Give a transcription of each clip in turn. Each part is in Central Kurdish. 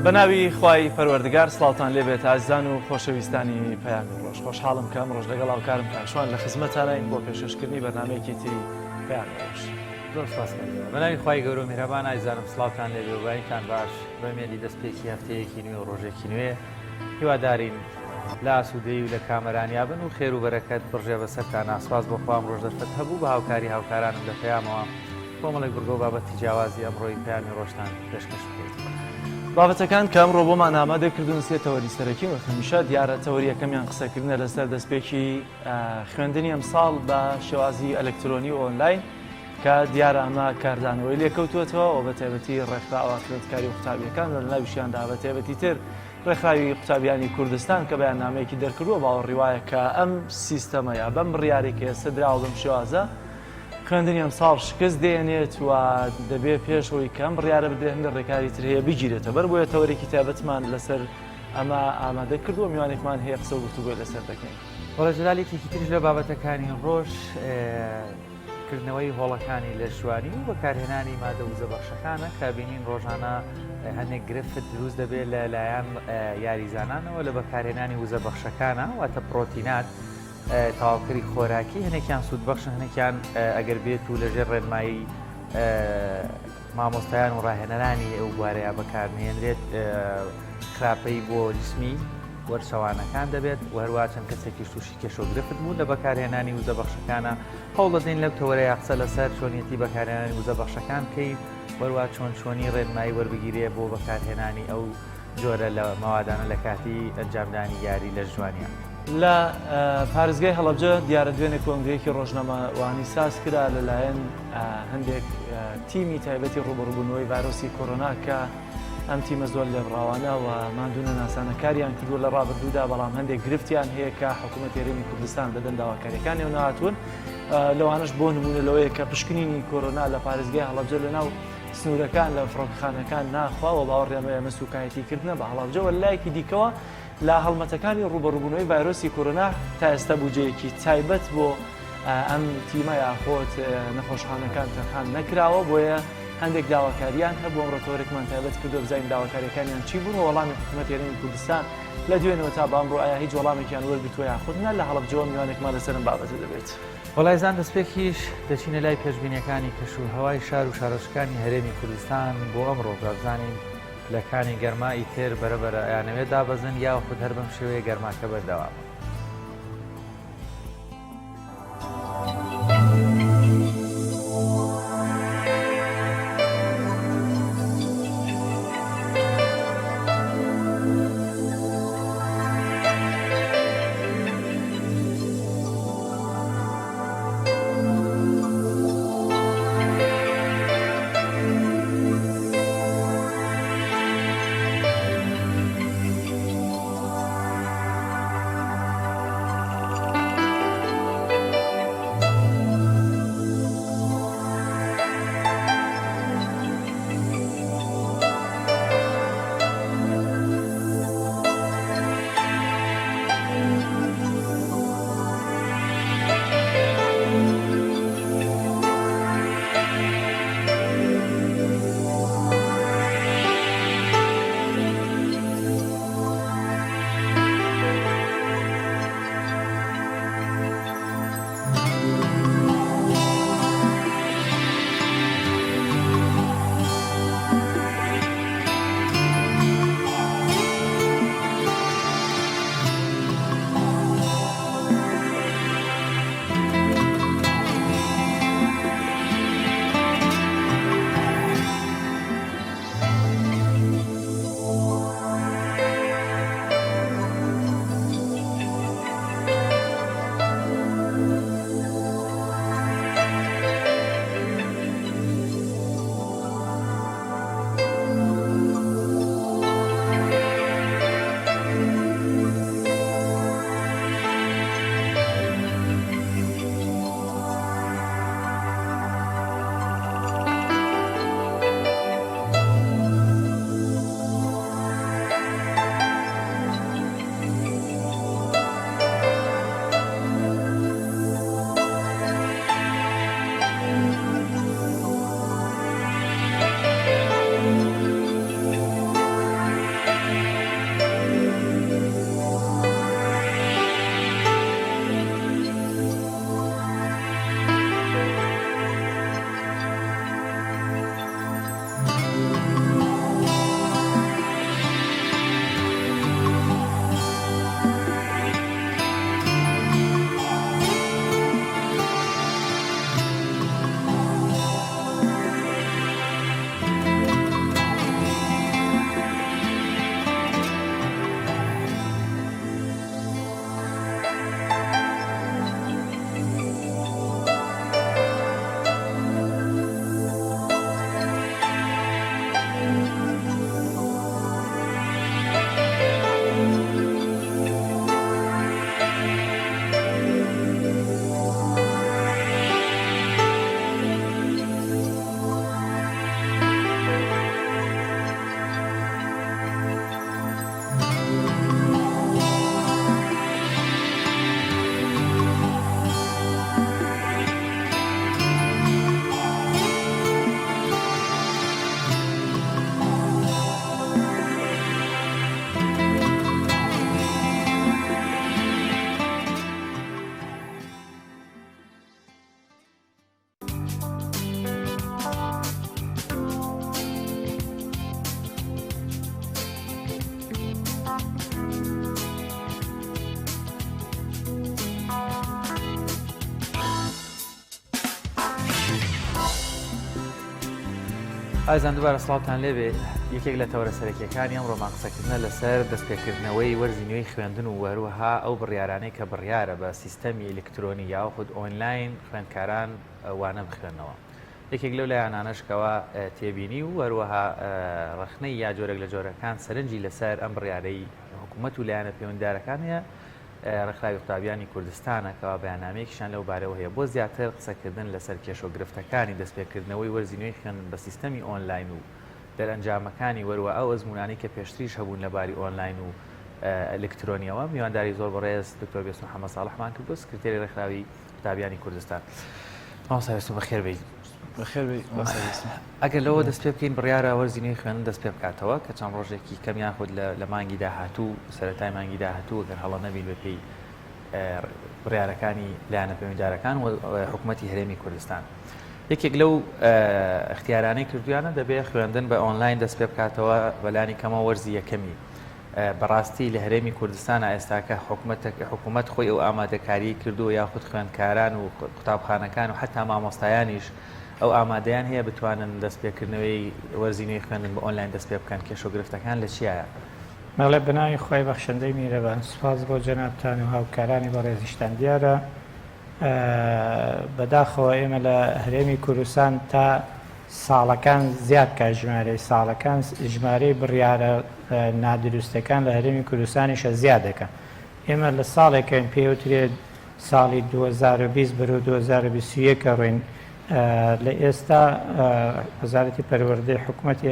بەناوی خوای پەروەردگار سڵاوتان لێبێت ئازیزان و خۆشەویستانی پەیامی ڕۆژ خۆشحاڵم کە ئەم ڕۆژ لەگەڵ هاوکارم کاشوان لە خزمەتانین بۆ پێشکەشکردنی بەرنامەیەکی تری پەیامی ڕۆژ. زۆر سپاسکەرم. بەناوی خوای گەورە و میهرەبان ئازیزانم سڵاوتان لێبێ و بەیانتان باش بەمێلی دەستپێکی هەفتەیەکی نوێ و ڕۆژێکی نوێ هیوادارین لە ئاسوودەیی و لە کامەرانیا بن و خێر و بەرەکەت بڕژێ بەسەرتان ئاسواز بۆ خوام ڕۆژ دەرفەت هەبوو بە هاوکاری هاوکارانم لە پەیامەوە کۆمەڵێک بڕگە و بابەتی جیاوازی ئەمڕۆی پەیامی ڕۆژتان پێشکەش بکەیت. بابەتەکان کە ئەمڕۆ بۆمان ئامادەکردن سێ تەوەری سەرەکی و هەمیشە دیارە تەوەری یەکەمیان قسەکردنە لەسەر دەستپێکی خوێندنی ئەمساڵ بە شێوازی ئەلکترۆنی و ئۆنلاین کە دیارە ئەمە کاردانەوەی لێکەوتوێتەوە و بە تایبەتی ڕێکخراوە خوێندکاری و قوتابیەکان لە ناویشیاندا بە تایبەتی تر ڕێکخراوی قوتابیانی کوردستان کە بەیاننامەیەکی دەرکردووە باوەڕیوایە کە ئەم سیستەمەیە بەم بڕیارێک ئێستا دراوە بەم شێوازە خوێندنی ئەمساڵ شکست دێنێت و دەبێت پێشەوەی کەم بڕیارە بدرێت هەندێک ڕێکاری تر هەیە بگیرێتە بەر بۆیە تەوەرێکی تایبەتمان لەسەر ئەمە ئامادە کردووە میوانێکمان هەیە قسە و گفتوگۆی لەسەر دەکەین. وەڵە جەلالێکی تریش لە بابەتەکانی ڕۆژ کردنەوەی هۆڵەکانی لە ژوانی و بەکارهێنانی مادە وزەبەخشەکانە کە بینین ڕۆژانە هەندێک گرفت دروست دەبێت لە لایەن یاریزانانەوە لە بەکارهێنانی وزەبەخشەکانە واتە پرۆتینات تاواکەری خۆراکی هەنێکیان سوودبەخشن هەنێکیان ئەگەر بێت و لەژێر ڕێنمایی مامۆستایان و ڕاهێنەرانی ئەو بوارەیە بەکارمێنرێت خراپەی بۆ جسمی وەرچەوانەکان دەبێت و هەروە چەند کەسێکی تووشی کێشۆگرفت بوو لە بەکارهێنانی وزەبەخشەکانە هەوڵ دەدەین لەو تەوەرەیە قسە لەسەر چۆنیەتی بەکارهێنانی وزەبەخشەکان بکەین وەروە چۆنی ڕێنمایی وەربگیرێ بۆ بەکارهێنانی ئەو جۆرە لە مەوادانە لە کاتی ئەنجامدانی یاری لە ژوانیان. لە پارێزگای هەڵەبجە دیارە دوێنێ کۆنگرەیەکی ڕۆژنامەوانی ساز کرا لەلایەن هەندێک تیمی تایبەتی ڕوبەڕووبوونەوەی ڤایرۆسی کۆرۆنا کە ئەم تیمە زۆر لێبڕاوانە و مادوونە ناسانەکاریان کردووە لە ڕابردوودا بەڵام هەندێک گرفتیان هەیە کە حکوومەتی هەرێمی کوردستان بەدەم داواکاریەکانی و نهاتوون لەوانش بۆ نمونە لەوەیە کە پشکنینی کۆرۆنا لە پارێزگای هەڵەبجە لەناو سنوورەکان لە فڕۆکخانەکان ناخواوە باوەڕێمە ئێمە سوکایەتیکردنە بە هەڵەبجەوە لایەکی دیکەوە لە هەڵمەتەکانی ڕوبەڕووبوونەوەی ڤایرۆسی کۆرۆنا تا ئێستا بودجەیەکی تایبەت بۆ ئەم تیمە یاخۆت نەخۆشخانەکان تەرخان نەکراوە بۆیە هەندێک داواکاریان هەبوو ئەمڕۆ تۆرێکمان تایبەت کردو بزانین داواکاریەکانیان چی بوون و وەڵامی حکوومەتی هەرێمی کوردستان لە دوێنەوە تا بەمڕۆ ئایا هیچ وەڵامێکیان وەرگرتووە یاخودنا لە هەڵەبجەوە میوانێکمان لەسەرم بابەتە دەبێت. وەڵایزان دەستپێکیش دەچینە لای پێشبینیەکانی کەشوهەوای شار و شارۆچکانی هەرێمی کوردستان بۆ ئەمڕۆ بزانین لە کانی گەرمایی تر بەرەبەرە یانەوێت دابەزن یاخود هەر بەم شێوەیە گەرماکە بەردەوام. ئازان دووبارە سڵاوتان لێبێ یەکێک لە تەورە سەرەکیەکانی ئەم ڕۆمان قسەکردنە لەسەر دەستپێکردنەوەی وەرزینەوەی خوێندن و وەروەها ئەو بڕیارانەی کە بڕیارە بە سیستەمی ئلکترۆنی یاخود ئۆنلاین خوێندکاران وانە بخوێنەوە. یەکێک لەو لایەنانەشکەوە تێبینی و وەروەها ڕخنەی یا جۆرەك لە جۆرەکان سەرنجی لەسەر ئەم بڕیارەی حکوومەت و لایەنە پەیوەنددارەکان هەیە ڕێکخراوی قوتابیانی کوردستانەکەەوە بەیاننامەیەکیشان لەو بارەوە هەیە بۆ زیاتر قسەکردن لەسەر کێشە و گرفتەکانی دەستپێکردنەوەی وەرزینەوەی خوێندن بە سیستەمی ئۆنلاین و دەرەنجامەکانی وەروە ئەو ئەزمونانی کە پێشتریش هەبوون لەباری ئۆنلاین و ئەلکترۆنیەوە میوانداری زۆر بەڕێز دکتۆر بێسم محەممەد ساڵحمان کردو سکرتێری ڕێکخراوی قوتابیانی کوردستان. ماوەستا بەخێر بیت. ئەگەر لەوە دەست پێ بکەین بڕیارە وەرزینەی خوێندن دەست پێ بکاتەوە کە چەند ڕۆژێکی کەمیان خۆت لە مانگی داهاتوو سەرەتای مانگی داهاتوو ئەگەر هەڵە نەبین بە پێی بڕیارەکانی لایەنە پەیوەنددارەکان و حکوومەتی هەرێمی کوردستان. یەکێک لەو اختیارانەی کردویانە دەبێت خوێندن بە ئۆنلاین دەست پێ بکاتەوە بەلانی کەمە وەرزی یەکەمی. بەڕاستی لە هەرێمی کوردستانە ئێستاکە حکوومەت خۆی ئەو ئامادەکاری کردووە یاخود خوێندکاران و قوتابخانەکان و حتا مامۆستایانیش ئەو ئامادەیان هەیە بتوانن دەستپێکردنەوەی وەرزینەی خوێندن بە ئۆنلاین دەست پێ بکەن کێشە و گرفتەکان لە چیایە؟ مەڵێ بناوی خۆی بەخشندەی میرەبان سوپاس بۆ جەنابتان و هاوکارانی بەڕێزیشتان دیارە بەداخەوە ئێمە لە هەرێمی کوردستان تا ساڵەکان زیاد کە ژمارەی ساڵەکان ژمارەی بڕیارە نادروستەکان لە هەرێمی کوردستانیشە زیاد دەکەن. ئێمە لە ساڵێکین پێوترێت ساڵی 2020 بەرەو 2021 کە ڕۆین لە ئێستا وەزارەتی پەروەردەی حکوومەتی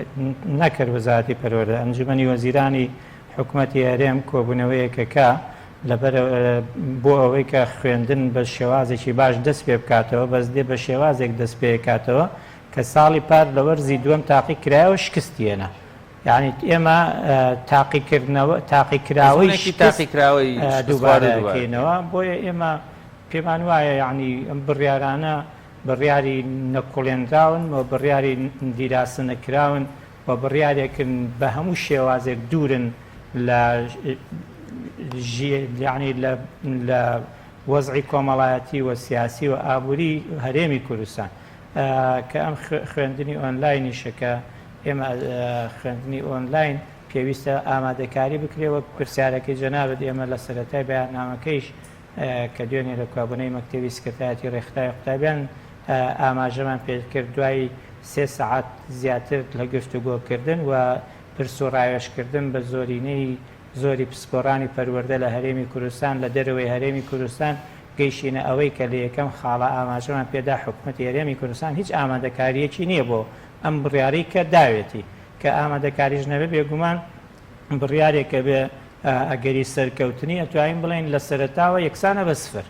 نەکرد وەزارەتی پەروەردە ئەنجومەنی وەزیرانی حکوومەتی هەرێم کۆبوونەوەیەکەکە لەبەر بۆ ئەوەی کە خوێندن بە شێوازێکی باش دەست پێ بکاتەوە بەس دێ بە شێوازێک دەست پێ بکاتەوە کە ساڵی پار لە وەرزی دووەم تاقی کرایەوە شکستیێنە. یعنی ئێمە تاقیکراوەی دووبارەکەینەوە بۆیە ئێمە پێمان وایە یعنی ئەم بڕیارانە بڕیاری نەکۆڵێنراون و بڕیاری دیراسە نەکراون و بڕیارێکن بە هەموو شێوازێک دوورن لە وەزعی کۆمەڵایەتی و سیاسی و ئابووری هەرێمی کوردستان کە ئەم خوێندنی ئۆنلاینیشەکە ئێمە خوێندنی ئۆنلاین پێویستە ئامادەکاری بکرێەوە پرسیارەکەی جەنابەت ئێمە لە سەرەتای بەیاننامەکەیش کە دوێنێ لە کوابوونەی مەکتەبی سکرتایەتی ڕێکخراوی قوتابیان ئاماژەمان پێکرد دوای 3 سەعات زیاتر لە گفتوگۆکردن و پرس و ڕایۆشکردن بە زۆری پسپۆڕانی پەروەردە لە هەرێمی کوردستان لە دەرەوەی هەرێمی کوردستان گەیشتینە ئەوەی کە لە یەکەم خاڵە ئاماژەمان پێدا حکوومەتی هەرێمی کوردستان هیچ ئامادەکاریەکی نییە بۆ ئەم بڕیاری کە داوێتی کە ئامادەکاریش نەبێ بێگومان بڕیارێکە بێ ئەگەری سەرکەوتنی ئەتوانین بڵێن لە سەرەتاوە یەکسانە بە سفر.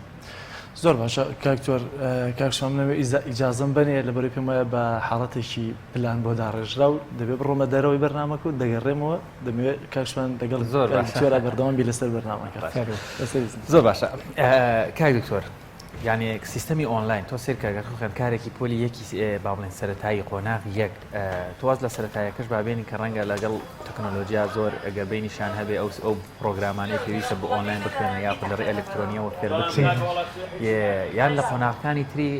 زۆر باشە کاکتۆر کاکشام نەوێ ئیجازەم بنێ لە بەرەی پێم وایە بە حاڵەتێکی پلان بۆ داڕێژرا و دەبێت بڕۆمە دەرەوەی بەرنامەکە و دەگەڕێمەوە دەمەوێت کاکشمان دەگەڵ زۆر زۆر بەردەوام لەسەر بەرنامەکە. زۆر باشە کاک دکتۆر یعنی سیستەمی ئۆنلاین تۆ سێرکەگەر خوێندکارێکی پۆلی یەکی با بڵێن سەرەتایی قۆناغ یەک تواز لە سەرەتایەکەش بابێنی کە ڕەنگە لەگەڵ تەکنۆلۆژیا زۆر ئەگەر بینیشان هەبێ ئەو پرۆگرامانەی پێویستە بۆ ئۆنلاین بخوێنە یا لە ڕێ ئەلکترۆنیەوە فێر بکرێن یان لە قۆناغەکانی تری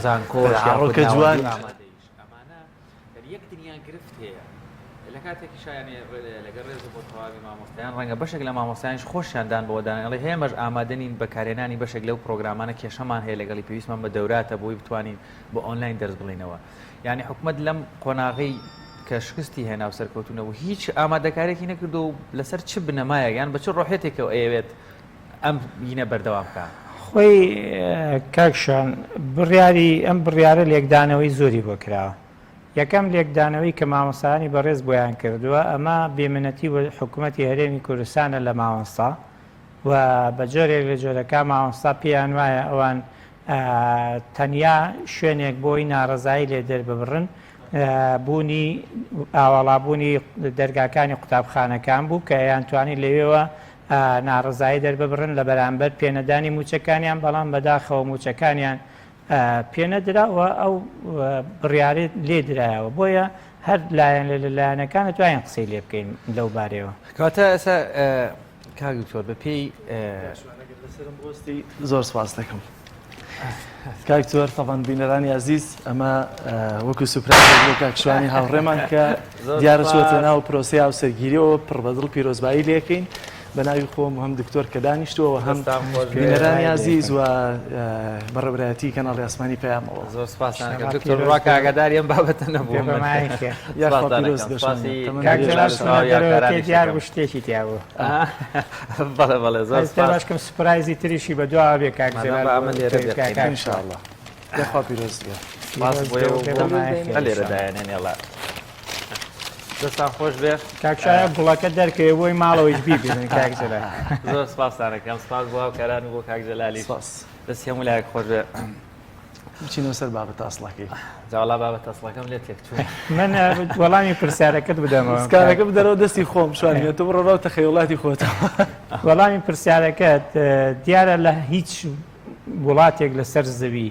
زانکۆ ڕۆکە جوان ئەمانە یەک دنیا گرفت هەیە لە کاتێکی شایانێ لەگەڵ ڕێز بۆ تەواوی مامۆستایان ڕەنگە بەشێک لە مامۆستایانش خۆشیاندان بۆدانڵی هەیەمەش ئامادەنین بەکارێنانی بەشێک لەو پرۆگرامانە کێشەمان هەیە لەگەڵی پێویستمان بە دەوراتە بۆی بتوانین بۆ ئۆنلاین دەرز بڵینەوە. یعنی حکوومەت لەم قۆناغی کە شکستی هێنا و سەرکەوتونەوە هیچ ئامادەکارێکی نەکردو و لەسەر چ بنەمایە یان بە چ ڕۆحێتێکەوە ئەوێت ئەم بینە بەردەوام بکە. خۆی کاکشان ئەم بڕیارە لێکدانەوەی زۆری بۆ کراوە. یەکەم لێکدانەوەی کە مامۆستایانی بەڕێز بۆیان کردووە ئەمە بێمنەتی حکوومەتی هەرێمی کوردستانە لە مامۆستا و بە جۆرێک لە جۆرەکە مامۆستا پێیان وایە ئەوان تەنیا شوێنێک بۆی ناڕزایی لێ دەرببڕن بوونی ئاوەڵابوونی دەرگاکانی قوتابخانەکان بوو کە یانتوانی لەوێەوە ناڕزایی دەرببڕن لە بەرامبەر پێنەدانی موچەکانیان بەڵام بەداخەوە موچەکانیان پێنەدراوە ئەو بڕیارێت لێ درایەوە بۆیە هەر لایەن لە لایەنەکانە توانین قسەی لێ بکەین لەو بارەوە. کاتە ئێستا کاک دکتۆر بە پێی لەسەرم بۆستی زۆر سپاس دەکەم. کاک زۆر تەڵەن بینەرانی عزیز ئەمە وەکو سوپرایز بۆ کاکشوانی هاوڕێمان کە دیارە چۆتە ناو پرۆسی هاوسەرگیریەوە پڕبەدڵ پیرۆزبایی لێکەین بە ناوی خۆم هەم دکتۆر کە دانیشتووە هەم بینەرانی عزیز و بەڕێبرایەتی کەناڵی ئاسمانی پەیامەوە زۆر سپاسان دکتۆر ڕوا کاگاداری ئەم بابەتە نەبوو دیار بوو شتێکی تیاوە بەڵێ بەڵێ زۆر باشکەم سوپرایزی تریشی بە دوا بێ انشاءالله یاخوا پیرۆز لێرەدایەنێڵا دەستان خۆش بێ کاکشایە گوڵەکە دەرکەوێ بۆی ماڵەوەیش بیبێن کاکجلە زۆر سپاسانەکەم سپاس بۆ هاوکاران و بۆ کاکجەلالی دەستی هەموو لایەک خۆش بێ بچینەوە سەر بابەت ئاسڵەکەی جاوەڵا بابەت ئەسڵەکەم لێ تێکچوو من وەڵامی پرسیارەکەت بدەمەوە سکارەکە بدەرەوە دەستی خۆم شوانیە تۆ بڕۆڕەوە خەیوڵاتی خۆتەوە وەڵامی پرسیارەکەت دیارە لە هیچ وڵاتێک لەسەر زەوی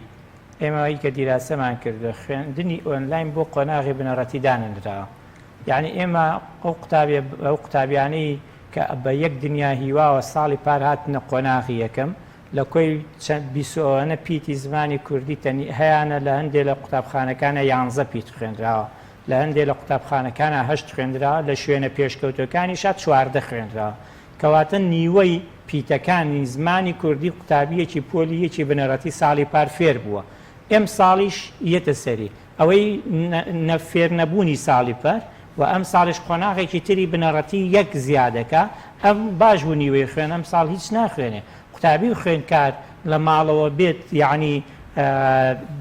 ئێمەوەی کە دیراسەمان کردە خوێندنی ئۆنلاین بۆ قۆناغی بنەڕەتی دانراوە یعنی ئێمە ئەو قوتابیانەی کە بە یەک دنیا هیواوە ساڵی پار هاتنە قۆناغی یەکەم لە کۆی چەند بیسۆنە پیتی زمانی کوردی تەنی هەیەە لە هەندێک لە قوتابخانەکانە 11 پیت خوێنراوە لە هەندێک لە قوتابخانەکانە 8 خوێنراوە لە شوێنە پێشکەوتەکانی شات 14 خوێنراوە کەواتە نیوەی پیتەکانی زمانی کوردی قوتابیەکی پۆلیەکی بنەڕەتی ساڵی پار فێر بووە ئەم ساڵیش یەتە سەری ئەوەی نەفێر نەبوونی ساڵی پار و ئەم ساڵش قۆناغێکی تری بنەڕەتی یەک زیادەکە ئەم باش بوو نیوەی خوێن ئەم ساڵ هیچ ناخوێنێ قوتابی و خوێنکار لە ماڵەوە بێت یعنی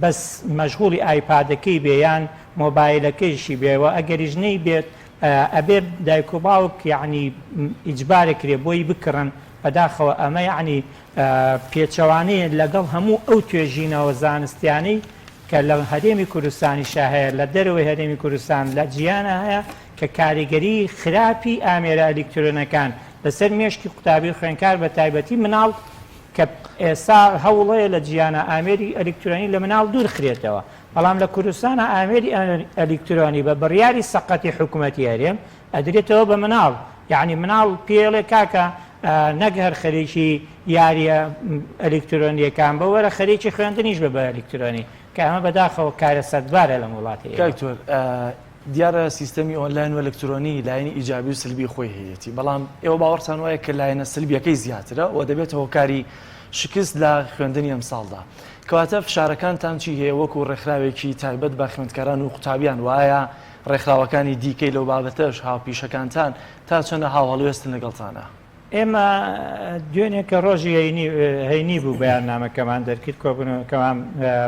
بەس مەشغوڵی ئایپادەکەی بێ یان مۆبایلەکەیشی بێەوە ئەگەریش نەی بێت ئەبێ دایک و باوک یعنی ئیجبارە کرێ بۆی بکڕن بەداخەوە ئەمە یعنی پێچەوانەیە لەگەڵ هەموو ئەو توێژینەوە زانستیانەی کە لە هەرێمی کوردستانیشا هەیە لە دەرەوەی هەرێمی کوردستان لە جیانە هەیە کە کاریگەری خراپی ئامێرە ئەلیکترۆنەکان لەسەر مێشکی قوتابی خوێنکار بە تایبەتی مناڵ کە ئێستا هەوڵەیە لە جیانە ئامێری ئەلیکترۆنی لە مناڵ دوور خرێتەوە بەڵام لە کوردستانە ئامێری ئەلیکترۆنی بە بڕیاری سەقەتی حکوومەتی هەرێم ئەدرێتەوە بە مناڵ یعنی مناڵ پێڵێ کاکە نەک هەر خەریکی یاریە ئەلیکترۆنیەکان بە وەرە خەریکی خوێندنیش بە ئەلیکترۆنی کە ئەمە بەداخەوە کارە سەدبارە لە وڵاتی کاکتۆر دیارە سیستەمی ئۆنلاین و ئەلکترۆنی لایەنی ئیجابی و سلبی خۆی هەیەی بەڵام ئێوە باوەڕتان وایە کە لایەنە سلبیەکەی زیاترە و دەبێت هۆکاری شکست لە خوێندنی ئەم ساڵدا کەواتە فشارەکانتان چی هەیە وەکو ڕێکخراوێکی تایبەت بە خوێندکاران و قوتابیان وایە ڕێکخراوەکانی دیکەی لەو بابەتەش هاوپیشەکانتان تا چەندە هاوڵوێستن لەگەڵتانە ئێمە دوێنێک کە ڕۆژی هەینی بوو بەیاننامەکەمان دەرکرد کۆبوونەوەکەمان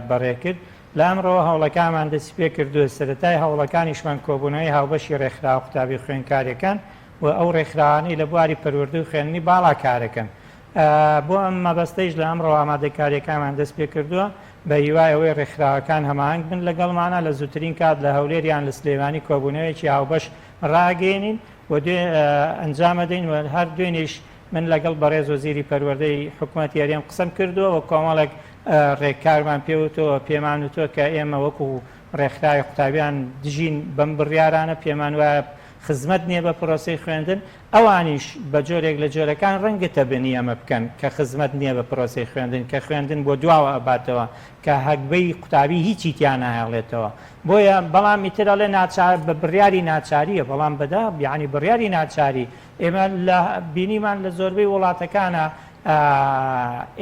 بەڕێکرد لە ئەمڕۆ هەوڵەکانمان دەست پێ کردووە سەرەتای هەوڵەکانیشمان کۆبوونەوەی هاوبەشی ڕێکخراوە قوتابی خوێنکارەکان و ئەو ڕێکخراوانەی لە بواری پەروەردە و خوێندنی باڵا کارەکەن بۆ ئەم مەبەستەیش لە ئەمڕۆ ئامادەکاریەکانمان دەست پێ کردووە بە هیوای ئەوەی ڕێکخراوەکان هەماهنگ بن لەگەڵمانە لە زووترین کات لە هەولێریان لە سلێمانی کۆبوونەوەیکی هاوبەش ڕاگەێنین و ئەنجامە دەین و هەر دوێنێش من لەگەڵ بەڕێز وەزیری پەروەردەی حکوومەتی هەرێم قسەم کردووە و کۆمەڵێک ڕێککارمان پێوتەوە پێمان وتۆ کە ئێمە وەکو ڕێکخراوی قوتابیان دژین بەم بڕیارانە پێمان وایە خزمەت نییە بە پرۆسی خوێندن ئەوانیش بە جۆرێک لە جۆرەکان ڕەنگە بنی ئەمە بکەن کە خزمەت نییە بە پرۆسی خوێندن کە خوێندن بۆ دواوە ئەباتەوە کە هەکبەی قوتابی هیچی تیان نایڵێتەوە بۆیە بەڵام ئیترە لێ ناچار بە بڕیاری ناچاریە بەڵام بەدا یعنی بڕیاری ناچاری ئێمە لە بینیمان لە زۆربەی وڵاتەکانە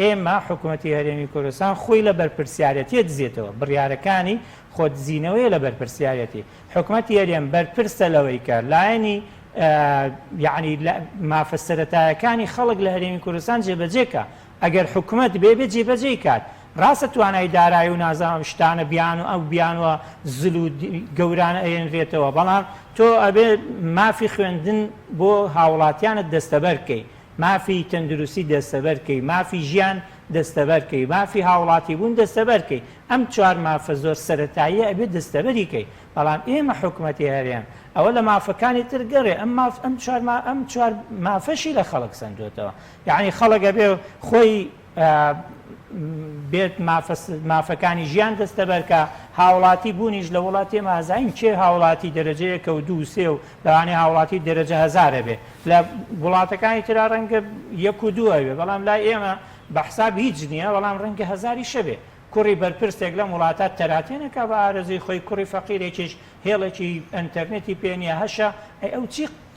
ئێمە حکوومەتی هەرێمی کوردستان خۆی لە بەرپرسیارەتی دزێتەوە بڕیارەکانی خۆتزیینەوەی لە بەرپرسیارەتی حکوومەتی هەرێم بەرپرسە لەوەی کە لایەنی یعنی مافە سەرەتایەکانی خەڵک لە هەرێمی کوردستان جێبەجێکە ئەگەر حکوومەت بێ جێبەجێی کات ڕاستە توانای دارایی و نازانم شتانە بیان و ئەو بیانوە زل و گەورانە ئەێنرێتەوە بەڵام تۆ ئەبێ مافی خوێندن بۆ هاوڵاتیانت دەستەبەرکەی مافی تەندروستی دەستەبەرکەی مافی ژیان دەستەبەرکەی مافی هاوڵاتی بوون دەستەبەرکەی ئەم چوار مافە زۆر سەرەتاییە ئەبێت دەستەبەریکەی بەڵام ئێمە حکوومەتی هەرێم ئەوە لە مافەکانی ترگەڕێ ئەم چوار مافەشی لە خەڵک سندوتەوە یعنی خەڵک ئەبێ خۆی بێت مافەکانی ژیان دەستەبەرکە هاوڵاتی بوونیش لە وڵاتی مازین چێ هاوڵاتی دەرەجەیەکە و دوو سێ و لەوانەیە هاوڵاتی دەرەجە هەزارە بێ لە وڵاتەکانی ترا ڕەنگە یەک و دووە بێ بەڵام لای ئێمە بە حساب هیچ نییە بەڵام ڕەنگە هەزاری شەبێ کوڕی بەرپرسێک لە وڵاتات تەراتێنەکە بە ئارەزەی خۆی کوڕی فەقیرێکیش هێڵێکی ئەنتەرنێتی پێنیە هەشە ئەو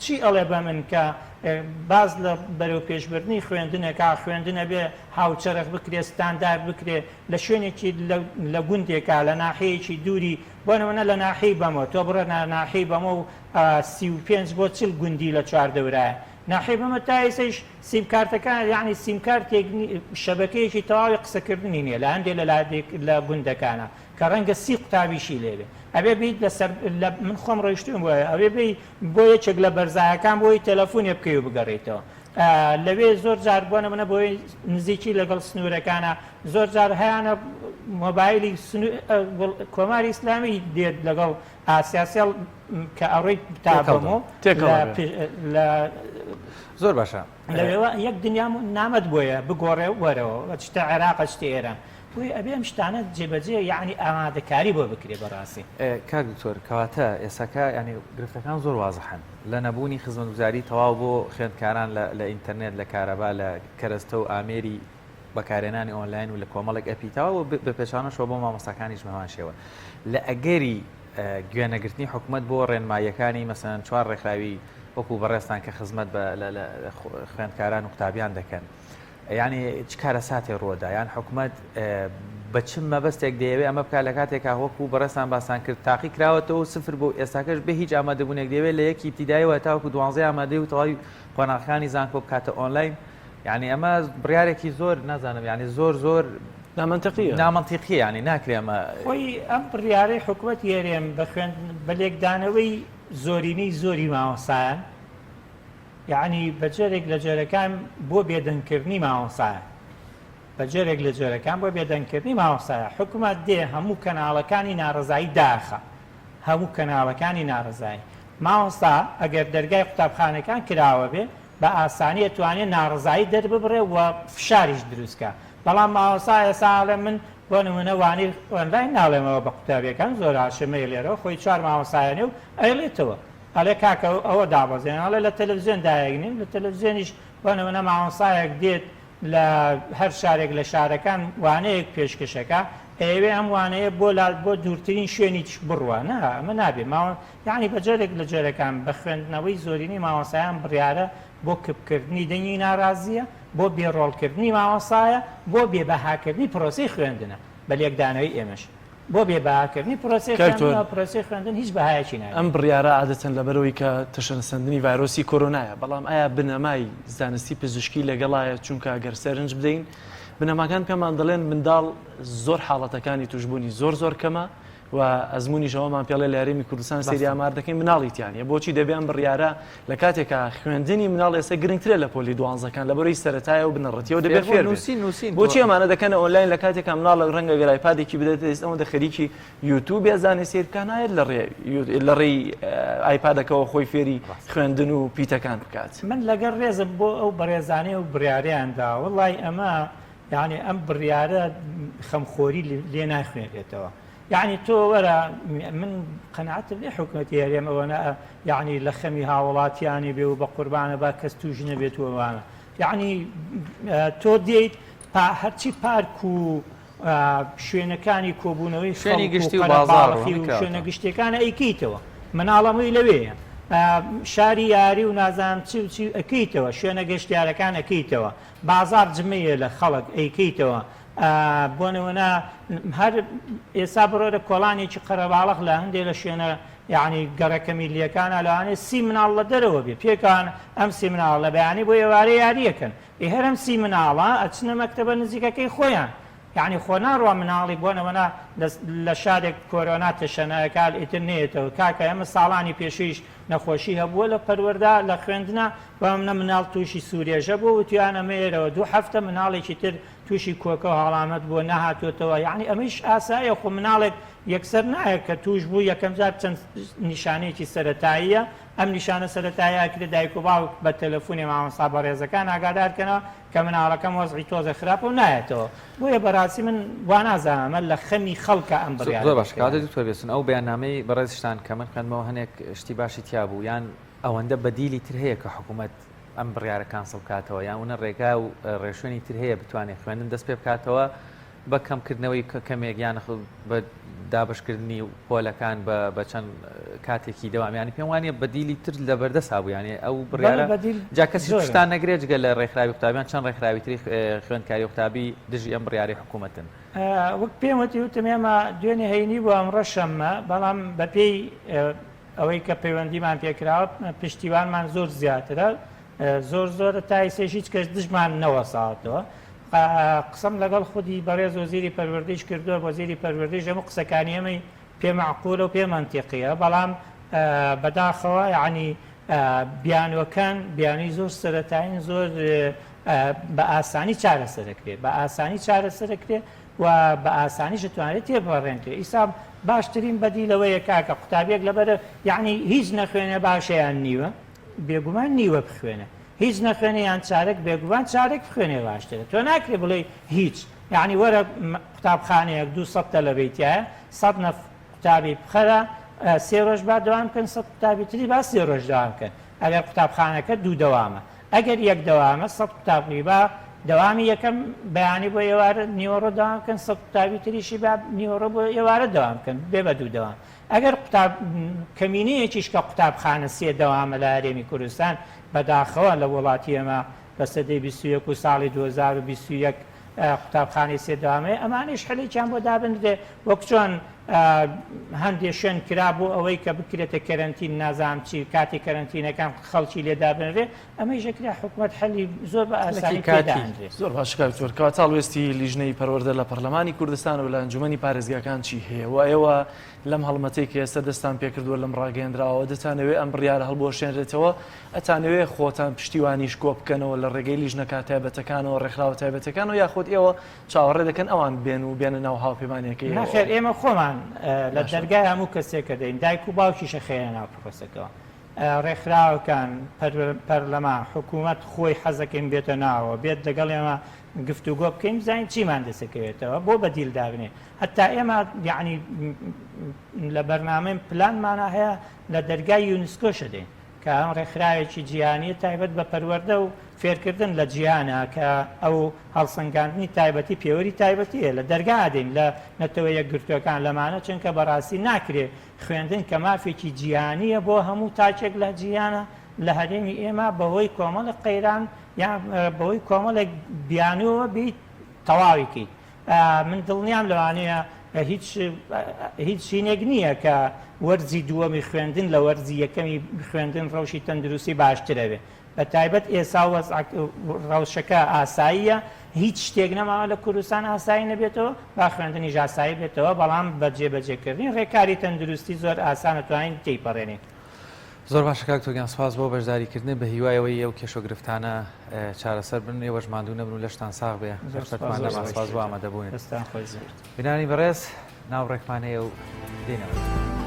چی ئەڵێ بە من کە باز لە بەرەو پێشبردننی خوێندنێکا خوێندنە بێ هاوچەرخ بکرێ ستاندار بکرێ لە شوێنێکی لە گوندێکا لە ناحەیەکی دووری بۆنەوەنە لە ناحەی بەمەوە تۆ بڕە ناحەی بەمە و 35 بۆ 40 گوندی لە چواردەورایە ناحەی بەمە تا ئێسەش سیمکارتەکان یعنی سیمکارتێک شەبەکەیەکی تەواوی قسەکردنی نییە لە هەندێک لە گوندەکانە کە ڕەنگە 30 قوتابیشی لێبێ ئەبێ بیت من خۆم ڕۆیشتوم وایە ئەوێ بۆ یەکێک لە بەرزایەکان بۆی تەلەفۆنێ بکەی و بگەڕێتەوە لەوێ زۆر جار بۆنە منە بۆی نزیکی لەگەڵ سنوورەکانە زۆر جار هەیەە مۆبایلی کۆماری ئیسلامی دێت لەگەڵ ئاسیاسیال کە ئەڕۆی تابمەوە زۆر باشە لەوێوە یەک دنیا نامەد بۆیە بگۆڕێ وەرەوە شتە عێراق شتە ئێران بۆی ئەبێ ئەم شتانە جێبەجێ یعنی ئامادەکاری بۆ بکرێ بەڕاستی کاک دکتۆر کەواتە ئێساکە ینی گرفتەکان زۆر وازەحن لە نەبوونی خزمەتگوزاری تەواو بۆ خوێندکاران لە ئینتەرنێت لە کارەبا لە کەرەستە و ئامێری بەکارێنانی ئۆنلاین و لە کۆمەڵێک ئەپیتاوە بە پێشانەشەوە بۆ مامۆستاکانیش مەوان شێوە لە ئەگەری گوێنەگرتنی حکوومەت بۆ ڕێنماییەکانی مەسەن 4 ڕێکخراوی وەکو بەڕێستان کە خزمەت لە خوێندکاران و قوتابیان دەکەن یعنی چ کارە ساتێ ڕۆدا یان حکوومەت بە چ مەبەستێک دەیەوێ ئەمە بکات لە کاتێکا وەکو بەڕێستان باسان کرد تاقی کراوەتەوە سفر بۆ ئێستاکەش بە هیچ ئامادەبوونێک دەوێت لە یەکی ابتیداییەوە تاوەکو 12 ئامادەی و تەواوی قۆناغەکانی زانکۆ بکاتە ئۆنلاین یعنی ئەمە بڕیارێکی زۆر نازانم یعنی زۆر نامەنتیقیە یعنی ناکرێ ئەمە خۆی ئەم بڕیارەی حکوومەت یێرێم بە لێکدانەوەی زۆرینەی زۆری مامۆسایان یعنی بەجێرێک لە جۆرەکان بۆ بێدەنگکردنی مامۆسایە بەجێرێک لە جۆرەکان بۆ بێدەنگکردنی مامۆسایە حکوومەت دێ هەموو کەناڵەکانی ناڕزایی داخە هەموو کەناڵەکانی ناڕزایی مامۆستا ئەگەر دەرگای قوتابخانەکان کراوە بێ بە ئاسانی ئەتوانێت ناڕزایی دەرببڕێ و فشاریش دروستکە بەڵام مامۆستا ئێساڵێ من بۆ نمونە وانی ئۆنلاین ناڵێمەوە بە قوتابیەکان زۆر هاشمەی لێرەوە خۆی 4 مامۆسایانێ و ئەیڵێتەوە ئەلێ کاکە ئەوە دابەزێن ئەڵێ لە تەلەڤیزیۆن دایەگنین لە تەلەڤیزیۆنیش بۆ نمونە مامۆسایەک دێت لە هەر شارێک لە شارەکان وانەیەک پێشکەشەکە ئەوێ ئەم وانەیە بۆ دوورترین شوێنی بڕوە ئەمە نابێ یعنی بەجێرێک لە جێرەکان بە خوێندنەوەی زۆرینی مامۆسایان بڕیارە بۆ کپکردنی دەنگی ناڕازیە بۆ بێڕۆڵکردنی مامۆسایە بۆ بێبەهاکردنی پرۆسی خوێندنە بە لێکدانەوەی ئێمەش بۆ بێباکردنی پرۆسی خوێندن هیچ بەهایەکی نایە ئەم بڕیارە عادەتەن لەبەرەوەی کە تەشەنسەندنی ڤایرۆسی کۆرۆنایە بەڵام ئایا بنەمای زانستی پزیشکی لەگەڵایە چونکە ئەگەر سەرنج بدەین بنەماکان پێمان دەڵێن منداڵ زۆر حاڵەتەکانی توشبوونی زۆر کەمە و ئەزمموی ژەوەمان پێڵێ لە هەرێمی کوردستان سەری ئامار دەکەین مناڵیتیانە بۆچی دەبیان بڕیارە لە کاتێکا خوێندنی مناڵ ئێستا گرنگترە لە پۆلی دوانزەکان لە بەرەی سەرەتایە و بنەڕەتیەوە دەبێت فێر بۆچی ئەمانە دەکەنە ئۆنلاین لە کاتێکا مناڵ ڕەنگە گەرایپادێکی بدەێت ئەوە دەخەریکی یوتیوب یازانێ سیرکانایەت لە ڕێی ئایپادەکەەوە خۆی فێری خوێندن و پیتەکان بکات من لەگەر ڕێزم بۆ ئەو بەڕێزانەی و بڕیاریاندا وڵی ئەمە یعنی ئەم بڕیارە خەمخۆری لێ ناخوێنێتەوە یعنی تۆ وەرە من قەنەعەتم لێ حکوومەتی هەرێمەوەنە یعنی لە خەمی هاوڵاتیانی بێ و بە قوربانە با کەس توش نەبێتوەوانە یعنی تۆ دێیت هەرچی پارک و شوێنەکانی کۆبوونەوەی شوێنی گشتی و باڵی و شوێنە گشتەکانە ئەیکیتەوە مناڵەمەی لەوەیە شاری یاری و نازانم چی ئەکەیتەوە شوێنە گەشتیارەکان ئەکەیتەوە بازار جمەیە لە خەڵک ئەیکەیتەوە بۆ نمونە هەر ئێستا بڕۆرە کۆڵانێکی قەرەباڵغ لە هەندێک لە شوێنە یعنی گەڕەکە میلیەکانە لەوانێ 30 مناڵ لە دەرەوە بێ پێکان ئەم 30 مناڵ لە بەیانی بۆ ئێوارەی یاریەکەن هەرم 30 مناڵە ئەچنە مەکتەبە نزیکەکەی خۆیان یعنی خۆ ناڕوە مناڵی بۆ نەوەنا لە شارێک کۆرۆنا تەشەنەکال ئیتر نێتەوە کاکە ئەمە ساڵانی پێشویش نەخۆشی هەبووە لە پەروەردا لە خوێندنە بەمنە مناڵ تووشی سوورێژە بوو وتیانە مێرەوە 2 هەفتە مناڵێکی تر تووشی کۆکە و هەڵامەت بۆ نەهاتوێتەوە یعنی ئەمەش ئاسایە خۆ مناڵێک یەکسەر نایە کە توش بوو یەکەم جار چەند نیشانەیەکی سەرەتاییە ئەم نیشانە سەرەتاییەکرێ دایک و باوک بە تەلەفۆنی مامۆستا بەڕێزەکان ئاگادارکەنەوە کە مناڵەکەم وەزعی تۆزە خراپە و نایەتەوە بۆیە بەڕاستی من وا نازانمە لە خەمی خەڵکە ئەم بڕیارە زۆر باش کاتێک دکتۆر بێسن ئەو بەیاننامەی بەڕێزشتان کە من خوێندمەوە هەنێک شتی باشی تیا بوو یان ئەوەندە بەدیلی تر هەیە کە حکوومەت ئەم بڕیارە کانسڵ بکاتەوە یان وونە ڕێگا و ڕێشوێنی تر هەیە بتوانێت خوێندن دەست پێ بکاتەوە بە کەمکردنەوەی کەمێک یان بە دابشکردنی پۆلەکان بە چەند کاتێکی دەوامیانی پێم وانە بەدیلی تر لە بەردەست بوویانێ ئەو بڕیارە جا کەسی شتان نەگرێت گەل لە ڕێکخراوی قوتابیان چەند ڕێکخراوی تری خوێندکاری قوتابی دژی ئەم بڕیاری حکوومەتن وەک پێم وتی وتم ئێمە دوێنێ هەینی بۆ ئەمڕۆ شەممە بەڵام بەپێی ئەوەی کە پەیوەندیمان پێکراوە پشتیوانمان زۆر زیاترە زۆرە تایسێش هیچ کەس دژمان نەوەساوەتەوە قسم لەگەڵ خودی بەڕێز وەزیری پەروەردەیش کردووە وەزیری پەروەردەیش هەموو قسەکانی ئەمەی پێ معقولە و پێ منتیقیە بەڵام بەداخەوە یعنی بیانوەکان زۆر سەرەتایین زۆر بە ئاسانی چارەسەرەکرێت بە ئاسانی چارەسەرەکرێت و بە ئاسانیش دەتوانێت تێبڕێنکرێت ئیسا باشترین بەدیلەوەیە کاکە قوتابیەک لەبەرە یعنی هیچ نەخوێنە باشەیان نیوە بێگومان نیوە بخوێنە هیچ نەخوێنە یان چارەک بێگومان چارێک بخوێنێ باشترە تۆ ناکرێ بڵێ هیچ یعنی وەرە قوتابخانەیەک 200 تەلەبەیتایە 100 قوتابی بخەرە 3 ڕۆژ با دەوام بکەن 100 قوتابی تری با 3 ڕۆژ دەوام بکەن ئەگەر قوتابخانەکە 2 دەوامە ئەگەر 1 دەوامە 100 قوتابی با دەوامی یەکەم بەیانی بۆ ئێوارە نیوەڕۆ دەوام بکەن 100 قوتابی تریشی با نیوەڕۆ بۆ ئێوارە دەوام بکەن بێ بە 2 دەوام ئەگەر کەمینەیەکیش کە قوتابخانە 3 دەوامە لە هەرێمی کوردستان بەداخەوە لە وڵاتی ئەمە بە سەدەی 21 و ساڵی 2021 قوتابخانەی 3 دەوامەیە ئەمانش حلێکیان بۆ دابنرێ وەک چۆن هەندێک شوێن کرا بۆ ئەوەی کە بکرێتە کەرەنتین نازام چی کاتی کەرەنتینەکان خەڵکی لێدابنرێ ئەمەی ژەکرا حکوومەت حەلی زۆر بە ئاسانی پێدانرێ زۆر باشکاتۆرکەوە تاڵوێستی لیژنەی پەروەردە لە پەرلەمانی کوردستان و لە ئەنجومەنی پارێزگاکان چی هەیە و ئێوە لەم هەڵمەتەی کە ئێستا دەستان پێکردووە لەم ڕاگەیەندراوە دەتانەوێت ئەم بڕیارە هەڵبۆشێنرێتەوە ئەتانەوێت خۆتان پشتیوانیش کۆ بکەنەوە لە ڕێگەی لیژنەکە تایبەتەکانەوە ڕێکخراوە تایبەتەکان و یاخود ئێوە چاوەڕێ دەکەن ئەوان بێن و بێنە ناو هاوپەیمانیەکەی ناخێر ئێمە خۆمان لە دەرگای هەموو کەسێکە دەین دایک و باوکیشە خێنە ناو پرۆسەکەەوە ڕێکخراوەکان پەرلەمان حکوومەت خۆی حەزەکەین بێتە ناوە بێت لەگەڵ ئێمە گفتوگۆ بکەین بزانین چیمان دەسەکەوێتەوە بۆ بەدیل دابنێ هەتا ئێمە یعنی لە بەرنامەی پلانمانە هەیە لە دەرگای یونسکۆشە دێن کە ئەم ڕێکخراوێکی جیهانی تایبەت بە پەروەردە و فێرکردن لە جیهانە کە ئەو هەڵسەنگاندنی تایبەتی پێوەری تایبەتیە لە دەرگا دێن لە نەتەوە یەکگرتوەکان لەمانە چونکە بەڕاستی ناکرێت خوێندن کە مافێکی جیهانیە بۆ هەموو تاچێک لە جیهانە لە هەرێمی ئێمە بەهۆی کۆمەڵە قەیران یان بەهۆی کۆمەڵێک بیانەوە بیت تەواویکی من دڵنیام لەوانەیە هیچ شینێک نییە کە وەرزی دووەمی خوێندن لە وەرزی یەکەمی خوێندن ڕەوشی تەندروستی باشترە بێ بە تایبەت ئێسا ڕەوشەکە ئاساییە هیچ شتێک نەماوە لە کوردستان ئاسایی نەبێتەوە با خوێندنی ئاسایی بێتەوە بەڵام بەجێبەجێکردنی ڕێکاری تەندروستی زۆر ئاسانە توانین تێیپەڕێنێت زۆر باشە کاکتۆگیان سپاس بۆ بەشداریکردن بە هیوایەوەی ئەو کێشە گرفتانە چارەسەر بن ئێوەش ماندوو نەبن و لەشتان ساغ بێ سپاس بۆ ئامادەبوونێت بینانی بەڕێز ناو ڕێکمانەیە و دێنەوە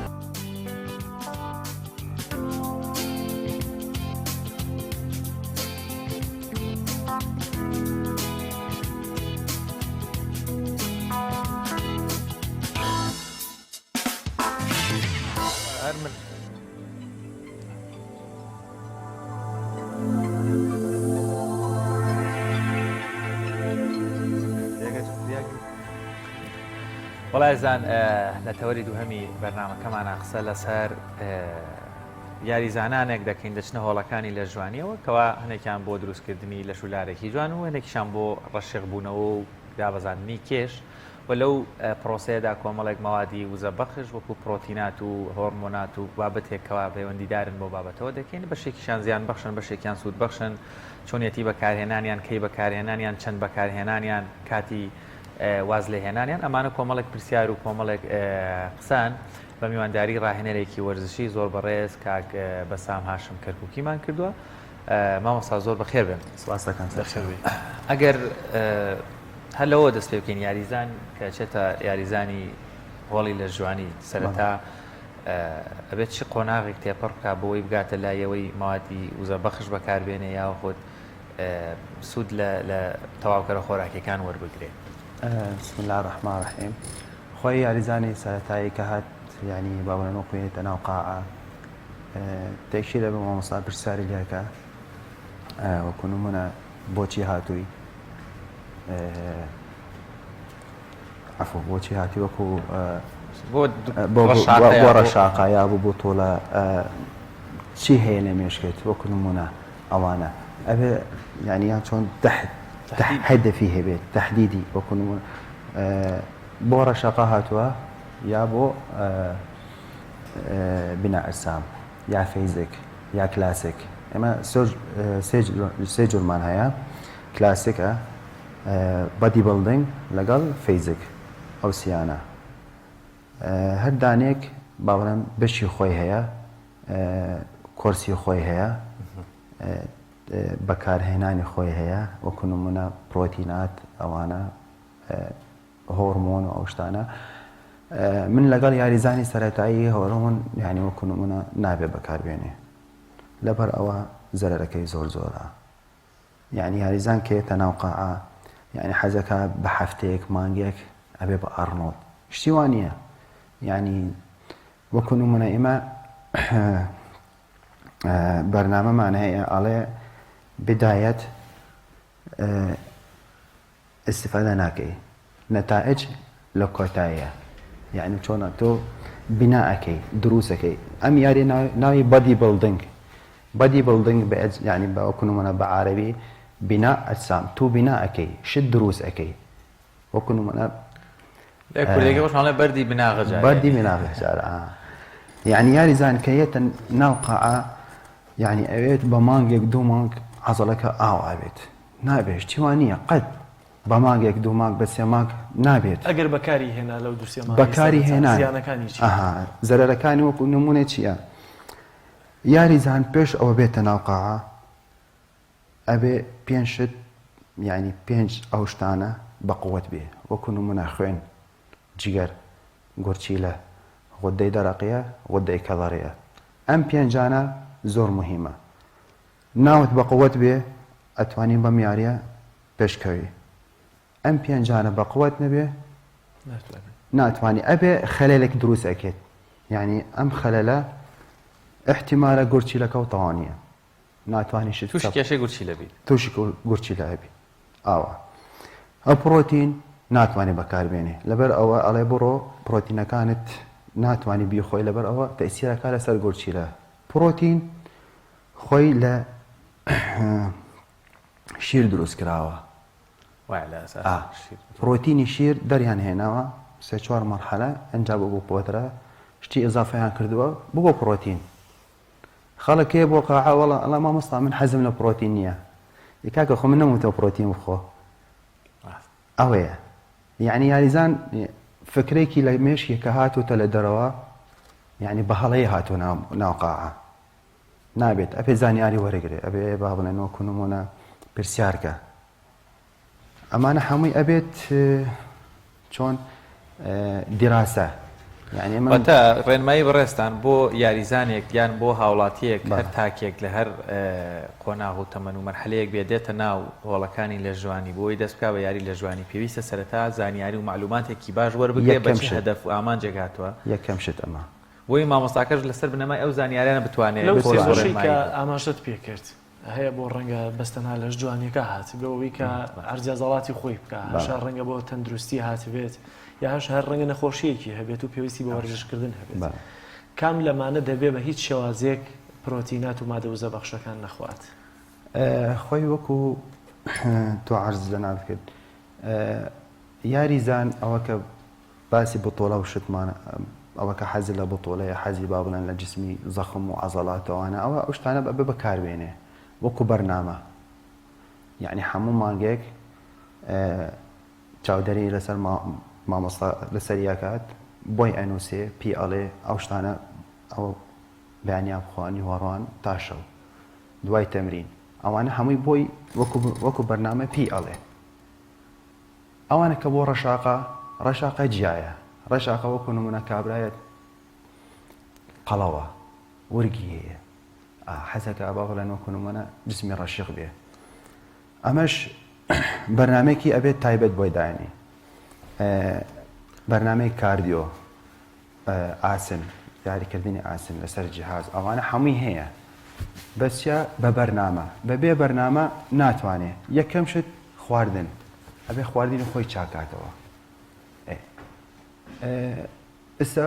وڵایزان لە تەوەری دووهەمی بەرنامەکەمانە قسە لەسەر یاریزانانێک دەکەین دەچنە هۆڵەکانی لە جوانیەوە کەوا هەنێکیان بۆ دروستکردنی لە شولارێکی جوان و هەنێکیشان بۆ ڕەشێق بوونەوە و دابەزاندنی کێش و لەو پرۆسەیەدا کۆمەڵێک مەوادی وزە بەخش وەکو پرۆتینات و هۆرمۆنات و بابەتێکەوە پەیوەندیدارن بۆ بابەتەوە دەکەین بەشێکیشان زیان بەخشن بەشێکیان سوود بەخشن چۆنیەتی بەکارهێنانیان کەی بەکارهێنانیان چەند بەکارهێنانیان کاتی واز لە هێنانیان ئەمانە کۆمەڵێک پرسیار و کۆمەڵێک قسان بە میوانداری ڕاهێنەرێکی وەرزشی زۆر بەڕێز کاک بەسام هاشم کەرکووکیمان کردووە مامۆستا زۆر بەخێر بن ئەگەر هەلەوە دەست پێ بکەین یاریزان کە چێتە یاریزانی هۆڵی لە جوانی سەرەتا ئەبێت چی قۆناغێک تێپەڕ بکات بۆەوەی بگاتە لایەوەی ماوەتی وزە بەخش بەکاربێنێ یا خۆت سوود لە تەواوکەرە خۆراکیەکان وەربگرێت بسم الله الرحمن الرحيم خوي ياريزاني ساتاي كهات يعني بابنا نوقيت انا وقاعه تأشيرة بمصاب برسالة لهكا وەکو نمونە بۆچی هاتووی بۆچی هاتی وەکو بۆ ڕەشاقا یا بۆ تۆڵە چی هەیە لە مێشکێت وەکو نمونە ئەوانە ئەبێ یعنییان چۆن هەدەفی هەبێت تەحدیدی وەکو نمونە بۆ ڕەشاقا هاتووە یا بۆ بنا ئەجسام یا فەیزیک یا کلاسیک ئێمە سێ جۆرمان هەیە کلاسیکە بەدی بڵدنگ لەگەڵ فەیزیک ئەو سیانە هەر دانێک باوەڕێم بەشی خۆی هەیە کۆرسی خۆی هەیە بەکارهێنانی خۆی هەیە وەکو نمونە پرۆتینات ئەوانە هۆرمۆن و ئەو شتانە من لەگەڵ یاریزانی سەرەتایی هۆرمۆن یعنی وەکو نمونە نابێ بەکاربێنێ لەبەر ئەوە زەرەرەکەی زۆرە یعنی یاریزان کێتە ناو قاعە یعنی حەزەکە بە هەفتەیەک مانگێک ئەبێ بە ئەڕنۆت شتی وان نییە یعنی وەکو نمونە ئێمە بەرنامەمان هەیە ئەڵێ بدایەت استفادە ناکەی نەتائج لە کۆتاییە یعنی چۆنە تۆ بیناەکەی دروستەکەی ئەم یاری ناوی بەدی بڵدنگ یعنی بە وەکو نمونە بە عارەبی بنا ئەجسام تو بیناەکەی شت دروست ئەەکەی وەکو نمونە بەردی بناغەجار یعنی یاریزان کە یێتە ناو قاعە یعنی ئەوێت بە مانگێک دوو مانگ عەزەڵەکە ئاو ئاوێت نابێت چیوان نییە قەت بە مانگێک دوو مانگ بە سێ مانگ نابێت ئەگەر بەکاری هێنا لەو دووسێ بەکاری هێنا زەرەرەکانی وەکو نمونێ چییە یاریزان پێش ئەوە بێتە ناو قاعە ئەبێ پێنج شت یعنی پێنج ئەو شتانە بە قووەت بێ وەکو نمونە خوێن جگەر گورچیلە غدەی دەرەقیە غدەی کەڵەڕەیە ئەم پێنجانە زۆر مهمە ناوت بە قووەت بێ ئەتوانین بەم یاریە پێشکەوی ئەم پێنجانە بە قووەت نەبێ ناتوانانی ئەبێ خەلەلێک دروست ئەکێت یعنی ئەم خەلەلە احتیمالە گورچیلەکە و تەوانیە ناتوانانی شت توش کێشەی گورچیلە بیت تووشی گورچیلە هەبی ئاوە ئەو پرۆتین ناتوانێت بەکاربێنێ لەبەر ئەوە ئەڵێ بڕۆ پرۆتینەکانت ناتوانانی بیخۆی لەبەر ئەوە تەئسیرەکە لەسەر گورچیلە پرۆتین خۆی لە شیر دروست کراوە پرۆتینی شیر دەریان هێناوە سێ چوار مەرحەلە ئەنجا بۆ پۆترە شتی ئضافەیان کردووە بۆ پرۆتین خەڵک بۆ قاعە وەڵا ئەڵە مامۆستا من حەزم لە پرۆتین نییە کاکە خۆ من نەموتەوە پرۆتین بخۆ ئەوەیە یعنی یاریزان فکرێکی لە مێشکی کە هاتوتە لە دەرەوە یعنی بە هەڵەیە هاتووە ناو قاعە نابێت ئەبێ زانیاری وەرەگرێ ئەبێ با بڵێن وەکو نمونە پرسیارکە ئەمانە هەمووی ئەبێت چۆن دیراسە واتە ڕێنمایی بەڕێستان بۆ یاریزانێک یان بۆ هاوڵاتیەک هەر تاکێک لە هەر قۆناغ و تەمەن و مەرحەلەیەک بێدێتە ناو هۆڵەکانی لە ژوانی بۆی دەست بکا بە یاری لە ژوانی پێویستە سەرەتا زانیاری و معلوماتێکی باش وەربگرێ بەچی هەدەف و ئامانجێک هاتووە یەکەم شت ئەمە بۆی مامۆستاکەش لەسەر بنەمای ئەو زانیاریانە بتوانێت لەو سێ کە ئاماژەت پێکرد هەیە بۆ ڕەنگە بەستەنها لە جوانیەکە هات بەوەی کە ئەرجەزەڵاتی خۆی بکە هەشە ڕەنگە بۆ تەندروستی هاتبێت یا هەش هەر ڕەنگە نەخۆشیەکی هەبێت و پێویستی بە وەرزشکردن هەبێت کام لەمانە دەبێ بە هیچ شێوازێک پرۆتینات و مادە وزە بەخشەکان نەخوات خۆی وەکو تۆ عەرز لەناو کرد یاریزان ئەوە کە باسی بتۆڵە و شتمانە ئەوە کە حەزی لە بتۆڵەیە حەزی با بڵێن لە جسمی زەخم و عەزەڵاتەوانە ئەوە ئەو شتانە بەبێ بەکاربێنێ وەکو بەرنامە یعنی هەموو مانگێک چاودەری لەسەر مامۆستا لەسەریاکات بۆی ئەنووسێ پی ئەڵێ ئەو شتانە ئەو بەیانیان بخۆنی هۆڕوان تاشەو دوای تەمرین ئەوانە هەمووی بۆی وەکو بەرنامە پی ئەڵێ ئەوانە کە بۆ ڕەشاقە جیایە ڕەشاقە وەکو نمونە کابرایەت قەڵەوە وەرگی هەیە حەزەکە با بڵێن وەکو نمونە جسمی ڕەشیق بێ ئەمەش بەرنامێکی ئەبێت تایبەت بۆی داینی بەرنامەی کاردیۆ ئاسن یاریکردنی ئاسن لەسەر جیهاز ئەوانە هەمووی هەیە بەسیە بە بەرنامە بەبێ بەرنامە ناتوانێت یەکەم شت خواردن ئەبێ خواردنی خۆی چاکاتەوە ئێستا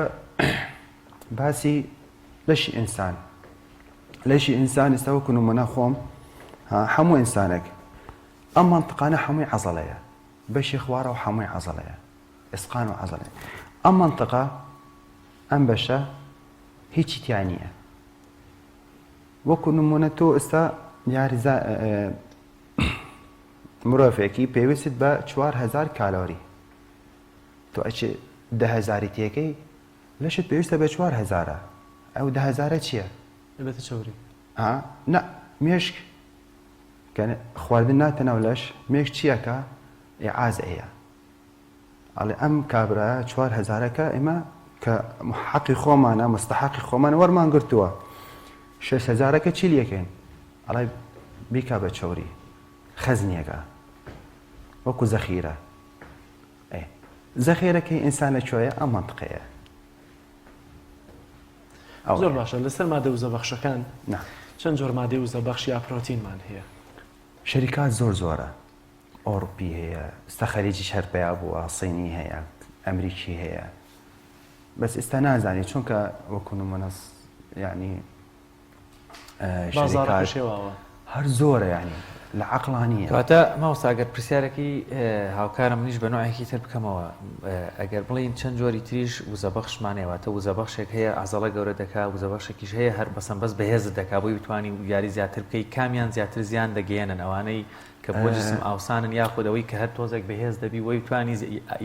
باسی لەشی ئینسان ئێستا وەکو نمونە خۆم هەموو ئینسانێک ئەم منطقانە هەمووی عەزەڵەیە بەشی خوارە و هەمووی عەزەڵەیە ئێسقان و عەزەڵەیە ئەم منطقە ئەم بەشە هیچی تیا نییە وەکو نمونە تۆ ئێستا یاریزا مرۆڤێکی پێویست بە 4000 کالۆری تۆ ئەچێ 10,000 تێکەی لەشت پێویستە بە 4000 ئەو 10,000 چییە؟ بێتە چۆری نە مێشک خواردن ناتە ناو لەش مێشک چیەکە؟ ئیعازەیە ئەڵێ ئەم کابرایە 4000کە ئێمە کە حەقی خۆمانە مستحقی خۆمان وەرمان گرتووە 6000کە چی لەکەین؟ ئەڵێ بیکا بە چۆری خەزنیەکە وەکو زەخیرە زەخێرەکەی ئینسان لەکوێیە ئەم منطقەیە زۆر باشە لەسەر مادە و زەبەخشەکان چەند جۆر مادەی و زەبەخش یا پرۆتینمان هەیە شەریکات زۆرە ئۆڕپی هەیە ئێستا خەلیجی هەرپەیا بووە سینی هەیە ئەمریکی هەیە بەس ئێستا نازانی چونکە وەکو نمونە یعنی بازاڕ شێواوە هەر زۆرە یعنی لە عەقڵانیە کەواتە ماوەستا ئەگەر پرسیارێکی هاوکارم منیش بە نوعێکی تر بکەمەوە ئەگەر بڵین چەند جۆری تریش وزەبەخشمانەوەتە وزەبەخشێک هەیە عەزەڵە گەورە دەکا وزەبەخشێکیش هەیە هەر بەسەم بەس بەهێزت دەکا بۆی بتوانی یاری زیاتر بکەی کامیان زیاتر زیان دەگەێنن ئەوانەی کە بۆ جسم ئاوسانن یاخودەوەی کە هەر تۆزێک بەهێز دەبی بۆی بتوانی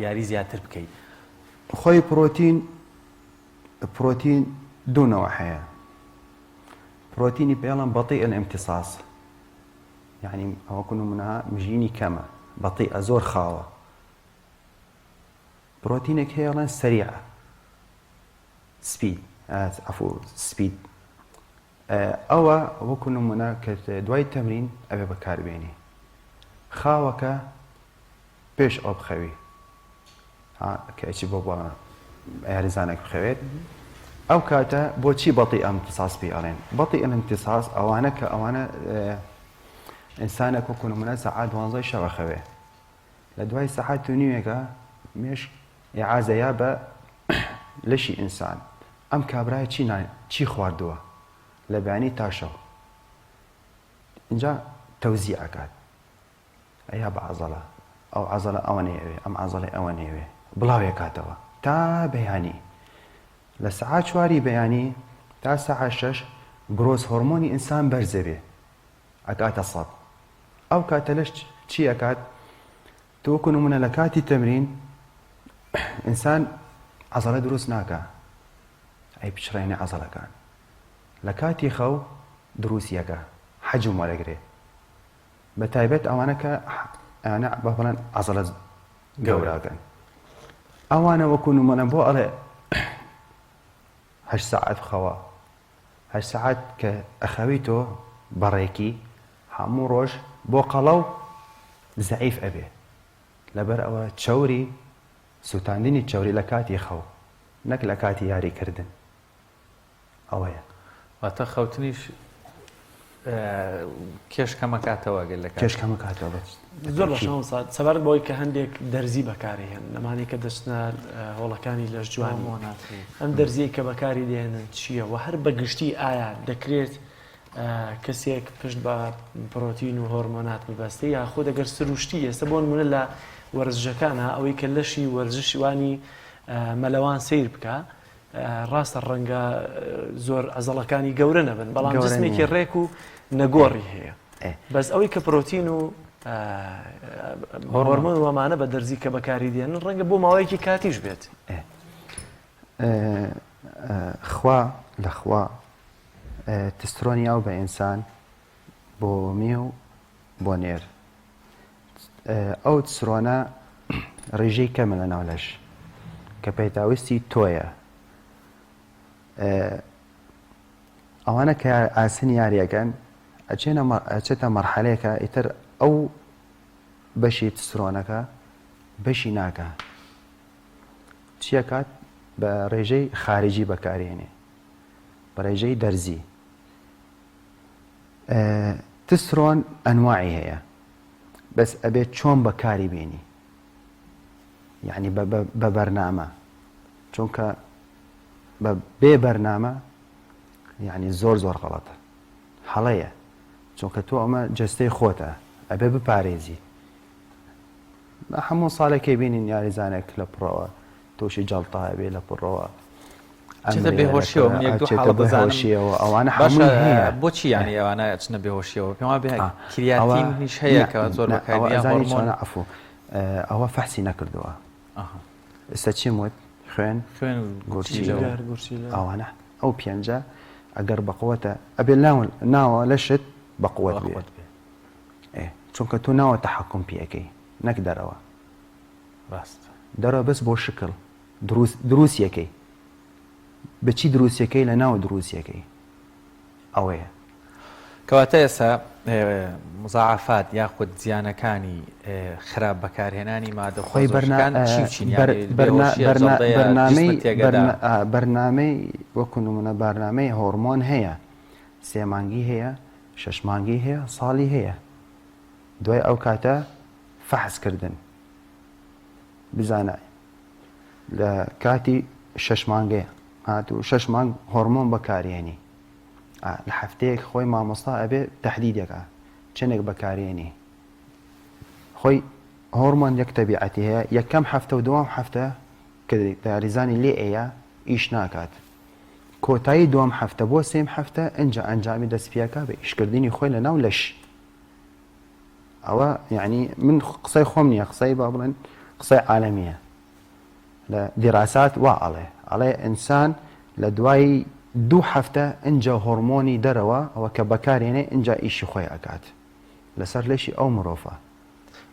یاری زیاتر بکەیت خۆی پرۆتین دوونەوە هەیە پرۆتینی پێڵم بەطیء الامتصاص يعني ئەوەکو نمونە مژینی کەمە بەطیئە زۆر خاوە پرۆتینێک هەیە ئەڵێن سەریعە سپید ئەوە وەکو نمونە کە دوای تەمرین ئەبێ بەکاربێنی خاوەکە پێش ئەو بخەوی کە ئەچی بۆ یاریزانێک بخەوێت ئەو کاتە بۆچی بەطیء امتصاص پێ ئەڵێن بەطیء الامتصاص ئەوانە کە ئەوانە ئینسانێک وەکو نمونە سەعات 12 شەوە خەوێ لە دوای سەعات و نیوێکە مێشک ئیعازەیە بە لەشی ئینسان ئەم کابرایە چی خواردووە لە بەیانی تا شەو اینجا تەوزیع ئەکات ئەیا بە عەزەڵە ئەو عەزەڵە ئەوە نەیەوێ ئەم عەزەڵە ئەوە نەیەوێ بڵاوێ کاتەوە تا بەیانی لە سەعات 4 بەیانی تا سەعات 6 گرۆس هۆرمۆنی ئینسان بەرزەبێ ئەکاتە سەد ئەو کاتە لەش چی ئەکات تۆ وەکو نمونە لە کاتی تەمرین ئینسان عەزەڵە دروست ناکە ئەی بچڕێنێ عەزەڵەکان لە کاتی خەو دروستیەکە حەجم وەرەگرێ بە تایبەت ئەوانە کە ئەوانە بە بڵێن عەزەڵە گەوراکەن ئەوانە وەکو نمونە بۆ ئەڵێ 8 ساعات بخەوە 8 ساعات کە ئەخەویتۆ بەڕێکی هەموو ڕۆژ بۆ قەڵەو زەعیف ئەبێ لەبەر ئەوە چەوری سووتاندنی چەوری لە کاتی خەو نەک لە کاتی یاریکردن ئەوەیە واتە خەوتنیش کێش کەمە کاتەوە گەل لە کێش کەمە کاتەوە زۆر بەش سەبارەت بەوەی کە هەندێک دەرزی بەکارهێن لەمانەی کە دەچنە هۆڵەکانی لەش جوانی ئەم دەرزیەی کە بەکاری دێنن چییە و هەر بەگشتی ئایا دەکرێت کەسێک پشت بە پرۆتین و هۆرمۆنات ببەستێ یاخۆ دەگەر سروشتی ئێستا بۆ نمونە لە وەرزشەکانە ئەوەی کە لەشی وەرزشیوانی مەلەوان سیر بکە ڕاستە ڕەنگە زۆر عەزەڵەکانی گەورە نەبن بەڵام جسمێکی ڕێک و نەگۆڕی هەیە بەس ئەوەی کە پرۆتین و هۆرمۆن وەمانە بە دەرزی کە بەکاری دێنن ڕەنگە بۆ ماوەیەکی کاتیش بێت خوا تسترۆنیا و بە ئینسان بۆ می و بۆ نێر ئەو تسترۆنە ڕێژەی کەمە لە ناو لەش کە پێیتاویستی تۆیە ئەوانە کە ئاسن یاریەکەن ئەچێتە مەرحەلەیەکە ئیتر ئەو بەشی تسترۆنەکە بەشی ناکە چیەکات بە ڕێژەی خارجی بەکارهێنێ بە ڕێژەی دەرزی تسترۆن ئەنواعی هەیە بەس ئەبێت چۆن بەکاری بێنی یعنی بە بەرنامە چونکە بێ بەرنامە یعنی زۆر غەڵەتە هەڵەیە چونکە تۆ ئەمە جەستەی خۆتە ئەبێ بپارێزی هەموو ساڵێکی بینین یاریزانێک لە پڕەوە تۆشی جەڵتا هەبێ لە پڕەوە بێهۆشیەوە من یەک دوو حاڵە بەزانشیەوە ئەوانە هەمووی هەیە بۆچی یانی ئەوانە ئەچنە بێهۆشیەوە پێم وایە کریاتین هەیە کە زۆر بەکاربێنی چۆنە عەفو ئەوە فەحسی نەکردووە ئێستا چیم وت خوێن گورچی ئەوانە ئەو پێنجە ئەگەر بەقوەتە ئەبێ ناوە لەشت بەقوەت بێ چونکە تۆ ناوە تەحەکوم پێەکەی نەک دەرەوە دەرەوە بەس بۆ شکل دروستیەکەی بەچی دروستیەکەی لە ناوە دروستیەکەی ئەوەیە کەواتە ئێستا مزاعفات یاخود زیانەکانی خراپ بەکارهێنانی مادە خۆی بەرنامەی وەکو نمونە بەرنامەی هۆرمۆن هەیە 3 مانگی هەیە 6 مانگی هەیە ساڵی هەیە دوای ئەو کاتە فەحزکردن بزانە لە کاتی 6 مانگەیە هاتوو 6 مانگ هۆرمۆن بەکارهێنی لە هەفتەیەک خۆی مامۆستا ئەبێ تەحدیدێکە چنێک بەکارهێنی خۆی هۆرمۆن یەک تەبیعەتی هەیە یەکەم هەفتە و دوام هەفتە کە یاریزانی لێ ئەیە ئیش ناکات کۆتایی دوام هەفتە بۆ سێم هەفتە ئەنجا ئەنجامی دەستپیاکە بە ئیشکردنی خۆی لە ناو لەش ئەوە یعنی من قسەی خۆم نییە قسەی با بڵێن قسەی عالەمیە لە دیراسات وا ئەڵێ ئینسان لە دوای 2 هەفتە ئەنجا هۆرمۆنی دەرەوە ئەوە کە بەکارێنێ ئەنجا ئیشی خۆی ئەکات لەسەر لەشی ئەو مرۆڤە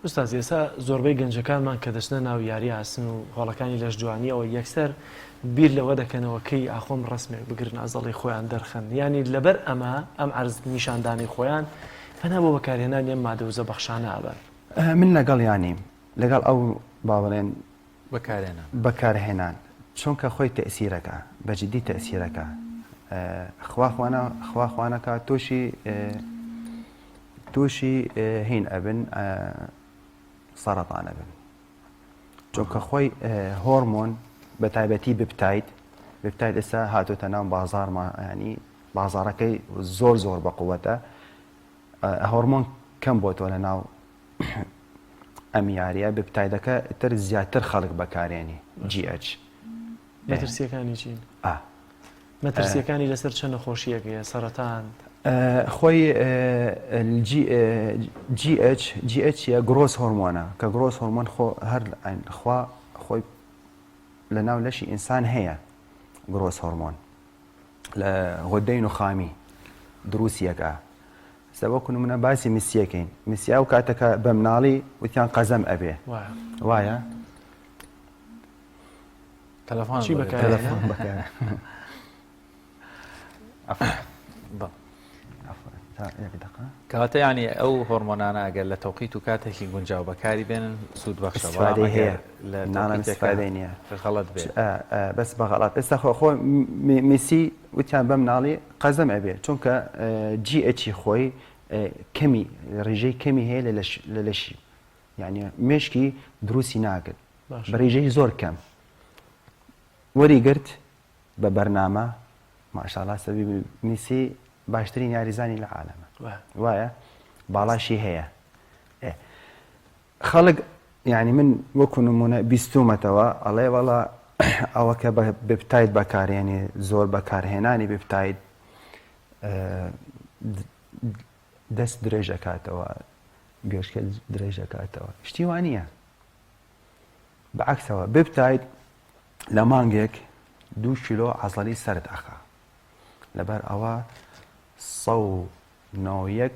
ئوستاز ئێستا زۆربەی گەنجەکانمان کە دەچنە ناو یاری هاسن و هۆڵەکانی لەش جوانی ئەوە یەکسەر بیر لەوە دەکەنەوە کەی ئاخۆم ڕسمێک بگرن ئەزەڵی خۆیان دەرخەن ینی لەبەر ئەمە ئەم عەرز نیشاندانی خۆیان فەنا بۆ بەکارهێنانی ئەم مادەوزە بەخشانە ئابەر من لەگەڵ یانیم لەگەڵ ئەو با بڵێن بەکارهێنان چونکە خۆی تەئسیرەکە بەجددی تەئسیرەکە خواخوانەکە تووشی هین ئەبن سەرەتانە بن چونکە خۆی هۆرمۆن بە تایبەتی بپتایت ئێستا هاتوۆتە ناو بازارمان ینی بازارەکەی زۆر بەقووەتە هۆرمۆن کەم بۆ تۆ لە ناو ئەم یاریە بپتایدەکە تر زیاتر خەڵک بەکارێنی GH مەترسیەکانی چین؟ مەترسیەکانی لەسەر چەند نەخۆشیەکەیە سەرەتان خۆی GH یە گرۆس هۆرمۆنە کە گرۆس هۆرمۆن هەر خوا خۆی لە ناو لەشی ئینسان هەیە گرۆس هۆرمۆن لە غۆدەی نوخامی دروستیەکە سەبەکو نمونە باسی میسیەکەین میسیا و کاتەکە بە مناڵی وتیان قەزەم ئەبێ وایە تەلەفۆن بەکار کەواتە ینی ئەو هۆرمۆنانە ئەگەر لە تەوقیت و کاتێکی گونجاو بەکاری بێنن سوود بەخشە هەیە لە نانەستفادەی نییە غەڵەت بێ بەس بەغەڵات ئێستا خۆ میسی وتیان بە مناڵی قەزەم ئەبێ چونکە GH خۆی کەمی ڕێژەی کەمی هەیە لە لەشی یعنی مێشکی دروستی ناکرد بە ڕێژەی زۆر کەم وەریگرت بە بەرنامە ماشاءالله سەبی میسی باشترین یاریزانی لە عالەمە وایە باڵاشی هەیە خەڵک یعنی من وەکو نمونە بیستومەتەوە ئەڵێ وەڵا ئەوە کە بپتایت بەکارێنێ زۆر بەکارهێنانی بپتایت دەست درێژەکاتەوە گەشتکە درێژەکاتەوە شتی وانە بەعکسەوە بپتایت لە مانگێک 2 کیلۆ عەزەڵی سەرت ئەخا لەبەر ئەوە 191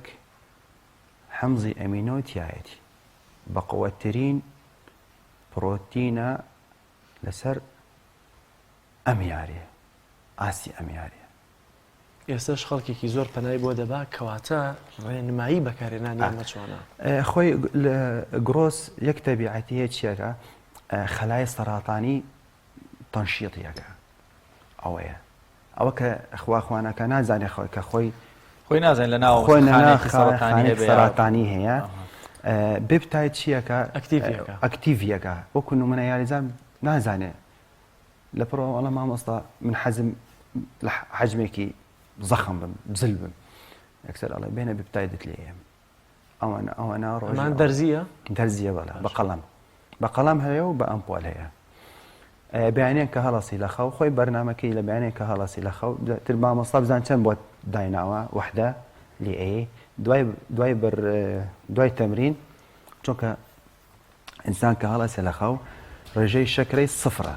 حەمزی ئەمینۆ تایەتی بەقوەترین پرۆتینە لەسەر ئەم یاریە ئاسی ئەم یاریە ئێستاش خەڵکێکی زۆر پەنای بۆ دەبا کەواتە ڕێنمایی بەکارهێنانی ئەمە چۆنە خۆی گرۆس یەک تەبیعەتی هەیە چیەکە خەلای سەراتانی تەنشیطیەکە ئەوەیە ئەوە کە خواخوانەکە نازانێ کە خۆی خۆی نازانین لە ناو خۆی سەرەتانی سەراتانی هەیە ببتای چیەکە ئەکتیڤیەکە وەکو نمونە یاریزان نازانێ لە پڕۆڵە مامۆستا من حەزم لە حەجمێکی زەخم بم بزل بم یەکسەر ئەڵێ بێنە ببتایدت لێ ئەوەنە ڕۆژمان دەرزیە بەڵە بە قەڵام هەیە و بە ئەمپۆل هەیە بەیانێک کە هەڵەسی لە خەو خۆی بەرنامەکەی لە بەیانێک کە هەڵەسی لە خەو تر مامۆستا بزان چەند بۆ دایناوە وحدە لێ ئەیە دوای تەمرین چونکە ئینسان کە هەڵەسێ لە خەو ڕێژەی شەکرەی سفرە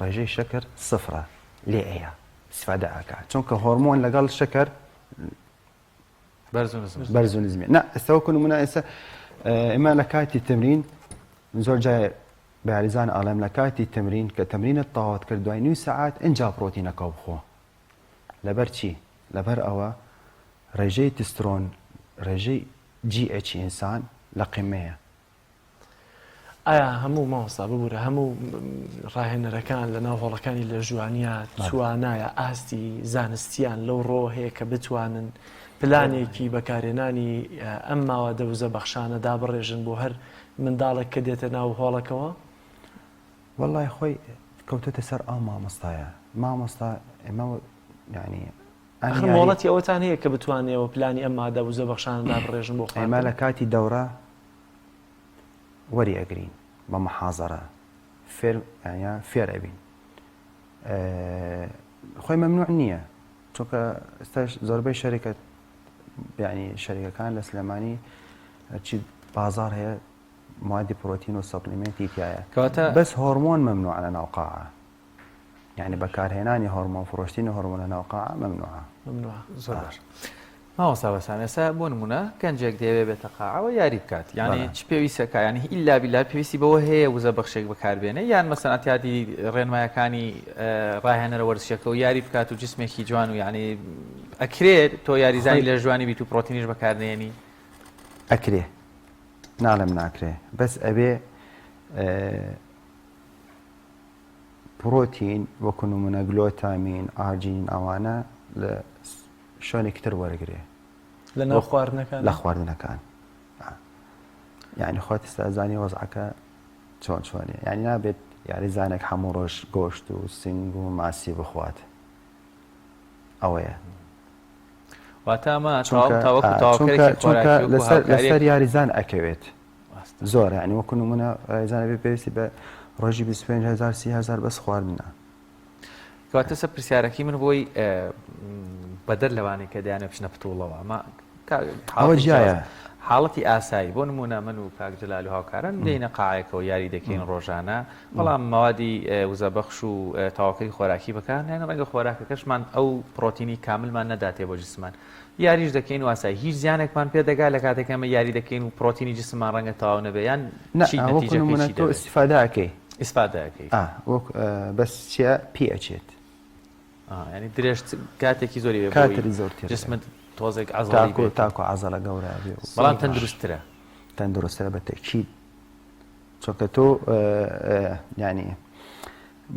ڕێژەی شەکر سفرە لێ ئەیە استفادە ئاکا چونکە هۆرمۆن لەگەڵ شەکر بەرز و نزمێ نا ئێستا وەکو نمونە ئێستا ئێمە لە کاتی تەمرین زۆر جای بە یاریزان ئاڵێم لە کاتی تەمرین کە تەمرینت تەواوت کرد دوای 9 سەعات ئینجا پرۆتینەکە بخۆ لەبەر چی؟ لەبەر ئەوە ڕێژەی تسترۆن ڕێژەی GH ئینسان لە قیمەیە ئایا هەموو مامۆستا ببوورە هەموو ڕاهێنەرەکان لە ناو هۆڵەکانی لە ژوانیە توانایە ئاستی زانستیان لەو ڕۆ هەیە کە بتوانن پلانێکی بەکارهێنانی ئەم ماوە دەوزە بەخشانە دابڕێژن بۆ هەر منداڵێک کە دێتە ناو هۆڵەکەوە؟ وەڵای خۆی کەوتێتە سەر ئەو مامۆستایە مامۆستا ئێمە ینی مۆڵەتی ئەوەتان هەیە کە بتوانێەوە پلانی ئەم مادە وزە بەخشانە دابڕێژن بۆ ئێمە لە کاتی دەورە وەری ئەگرین بە مەحازەرە فێر ئەبین خۆی مەمنوع نییە چونکە ئێستاش زۆربەی شەریکە ینی شەریکەکان لە سلێمانی چی بازار هەیە موادی پرۆتین و سەپلیمنتی تایە بەس هۆرمۆن مەمنوع لە ناو قاعە یعنی بەکارهێنانی هۆرمۆن فرۆشتنی هۆرمۆن لە ناو قاعە مەمنوعە زۆر باش ماوەستا بەسان ئێستا بۆ نمونە گەنجێک دەیەوێت بێتە قاعەوە یاری بکات یعنی چ پێویستەکە ینی ئیلا بیلا پێویستی بەوە هەیە وزە بەخشێک بەکاربێنە یان مەسەن ئەتیادی ڕێنمایەکانی ڕاهێنەرە وەرزشەکە و یاری بکات و جسمێکی جوان و یعنی ئەکرێت تۆ یاریزانی لە ژوانی بیت و پرۆتینیش بەکارنێنی ئەکرێ ناڵم ناکرێ بەس ئەبێ پرۆتین وەکو نمونە گلۆتامین ئاجین ئەوانە لە شوێنێکی تر وەرەگرێ لە ناو خواردنەکان لە خواردنەکان یعنی خۆت ئێستازانی وەزعەکە چۆن چۆنێ یعنی نابێت یاریزانێک هەموو ڕۆژ گۆشت و سنگ و ماسی بخوات ئەوەیە واتامە لەسەر یاریزان ئەکەوێت زۆر ینی وەکو نمونە یاریزانە بێ پێویستی بە ڕۆژی 25,000 30,000 بەس خواردنە کەواتە سەر پرسیارەکەی من بۆی بەدەر لەوانەیە کە دەیانە بچنە پتوڵەوە ئەمە ئەوە جیایە حاڵەتی ئاسایی بۆ نمونە من و کاک جەلال و هاوکاران دێنە قاعەکەەوە یاری دەکەین ڕۆژانە بەڵام مەوادی وزەبەخش و تاواکەی خۆراکی بەکار هێنە ڕەنگە خۆراکەکەشمان ئەو پرۆتینی کاملمان نەداتێ بۆ جسمان یاریش دەکەین و ئاسایی هیچ زیانێکمان پێ دەگا لە کاتێکەمە یاری دەکەین و پرۆتینی جسممان ڕەنگە تەواو نەبێ یان تۆ ئیسفادەکەی ئیسفادەکەی بەس چیە پێ ئەچێت ینی درێژ کاتێکی زۆری کاتری زۆر جسمت تۆزێک ئازاڵی تاکو عزەڵە گەورە بەڵام تەندروستترە تەندروستە بە تەکید چونکە تۆ ینی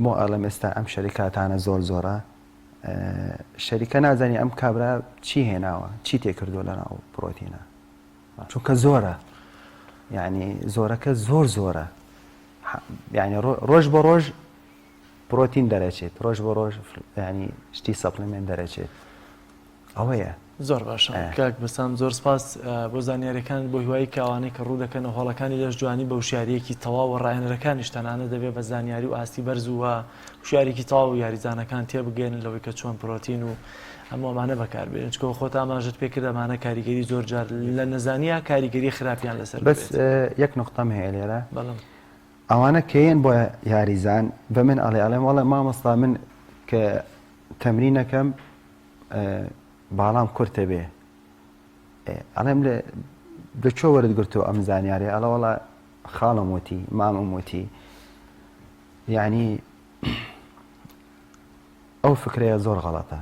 بۆ ئەڵەم ئێستا ئەم شەریکاتانە زۆر زۆرە شەریکە نازانی ئەم کابرا چی هێناوە چی تێکردو لە ناو پرۆتینە چونکە زۆرە یعنی زۆرەکە زۆر زۆرە یعنی ڕۆژ بە ڕۆژ پرۆتین دەرەچێت ڕۆژ بە ڕۆژ ینی شتی سەپلیمنت دەرەچێت ئەوەیە زۆر باشە کاک بەسام زۆر سپاس بۆ زانیاریەکان بۆ هیوایی کاوانەی کە ڕوو دەکەن و هۆڵەکانی لەش جوانی بە وشیارەیەکی تەواو و ڕاهێنەرەکانیش تەنانە دەبێت بە زانیاری و ئاستی بەرز و وشیارێکی تەواو و یاریزانەکان تێبگەێنن لەوەی کە چۆن پرۆتین و ئەمەمانە بەکاربێنن چکە خۆت ئاماژت پێکرد ئەمانە کاریگەری زۆر جار لە نەزانیە کاریگەری خراپیان لەسەر بەس یەک نقطەم هەیە لێرە ئەوانە کەیەن بۆ یاریزان بە من ئەڵێ وەڵێ مامۆستا من کە تەمرینەکەم باڵام کورتە بێ ئەڵێم لە چۆ وەرتگرتو ئەم زانیاری ئەڵە وەڵە خاڵم وتی مامم وتی یعنی ئەو فکرەیە زۆر غەڵەتە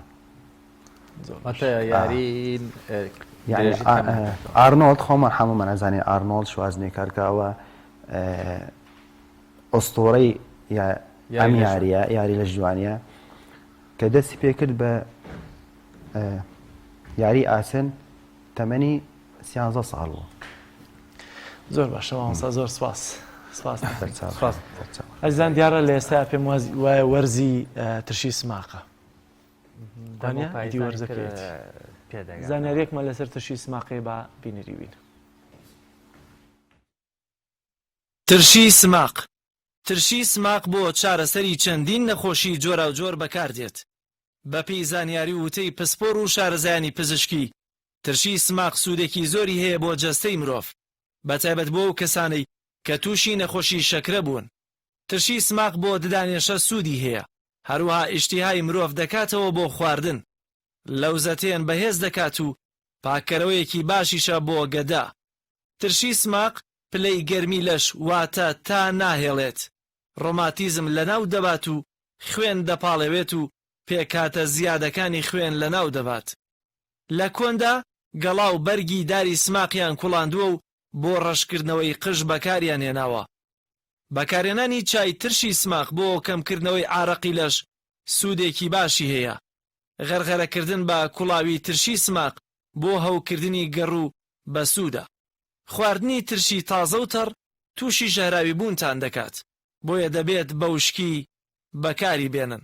ئارنۆڵد خۆمان هەمومان ئەزانێ ئارنۆڵد شوازنێکارکەوە ئۆستۆرەی ئەم یاریە یاری لە جوانیە کە دەستی پێکرد بە یاری ئاسن تەمەنی 13 ساڵ بوو. زۆر باشە مامۆستا، زۆر سپاس. ئەزان دیارە لە ئێستا پێم وایە وەرزی ترشی سماقە وەرزەکەیت زانیاریەکمان لەسەر ترشی سماقی با بینەری بین. ترشی سماق. ترشی سماق بۆ چارەسەری چەندین نەخۆشی جۆرا و جۆر بەکاردێت. بەپێی زانیاری وتەی پسپۆڕ و شارەزایانی پزیشکی، ترشی سماق سوودێکی زۆری هەیە بۆ جەستەی مرۆڤ، بەتایبەت بۆ ئەو کەسانەی کە تووشی نەخۆشی شەکرە بوون. ترشی سماق بۆ ددانێشە سوودی هەیە، هەروەها ئیشتیهای مرۆڤ دەکاتەوە بۆ خواردن، لەوزەتێن بەهێز دەکات و پاکەرەوەیەکی باشیشە بۆ گەدا. ترشی سماق پلەی گەرمی لەش واتە تا ناهێڵێت، ڕۆماتیزم لەناو دەبات و خوێن دەپاڵەوێت و پێکاتە زیادەکانی خوێن لەناو دەبات. لە کۆندا گەڵا و بەرگی داری سماقیان کوڵاندووە و بۆ ڕەشکردنەوەی قژ بەکاریان هێناوە. بەکارهێنانی چای ترشی سماق بۆ کەمکردنەوەی ئارەقی لەش سوودێکی باشی هەیە. غەرغەرەکردن بە کوڵاوی ترشی سماق بۆ هەوکردنی گەڕوو بە سوودە. خواردنی ترشی تازە و تەڕ تووشی ژەهراوی بوونتان دەکات، بۆیە دەبێت بە وشکی بەکاری بێنن.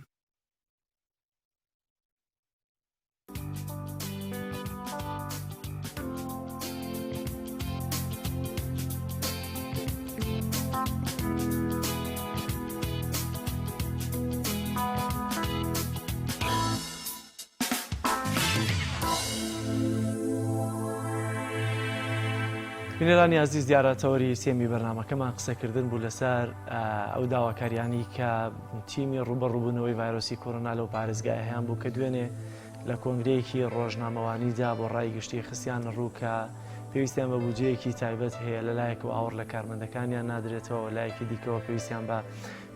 بینەرانی عزیز، دیارە تەوەری سێمی بەرنامەکەمان قسەکردن بوو لەسەر ئەو داواکاریانی کە تیمی ڕوبەڕووبوونەوەی ڤایرۆسی کۆرۆنا لەو پارێزگای هەیان بوو کە دوێنێ لە کۆنگرەیەکی ڕۆژنامەوانیدا بۆ ڕای گشتی خستیان ڕوو کە پێویستیان بە بودجەیەکی تایبەت هەیە لەلایەک و ئاوڕ لە کارمەندەکانیان نادرێتەوە، لایەکی دیکەوە پێویستیان بە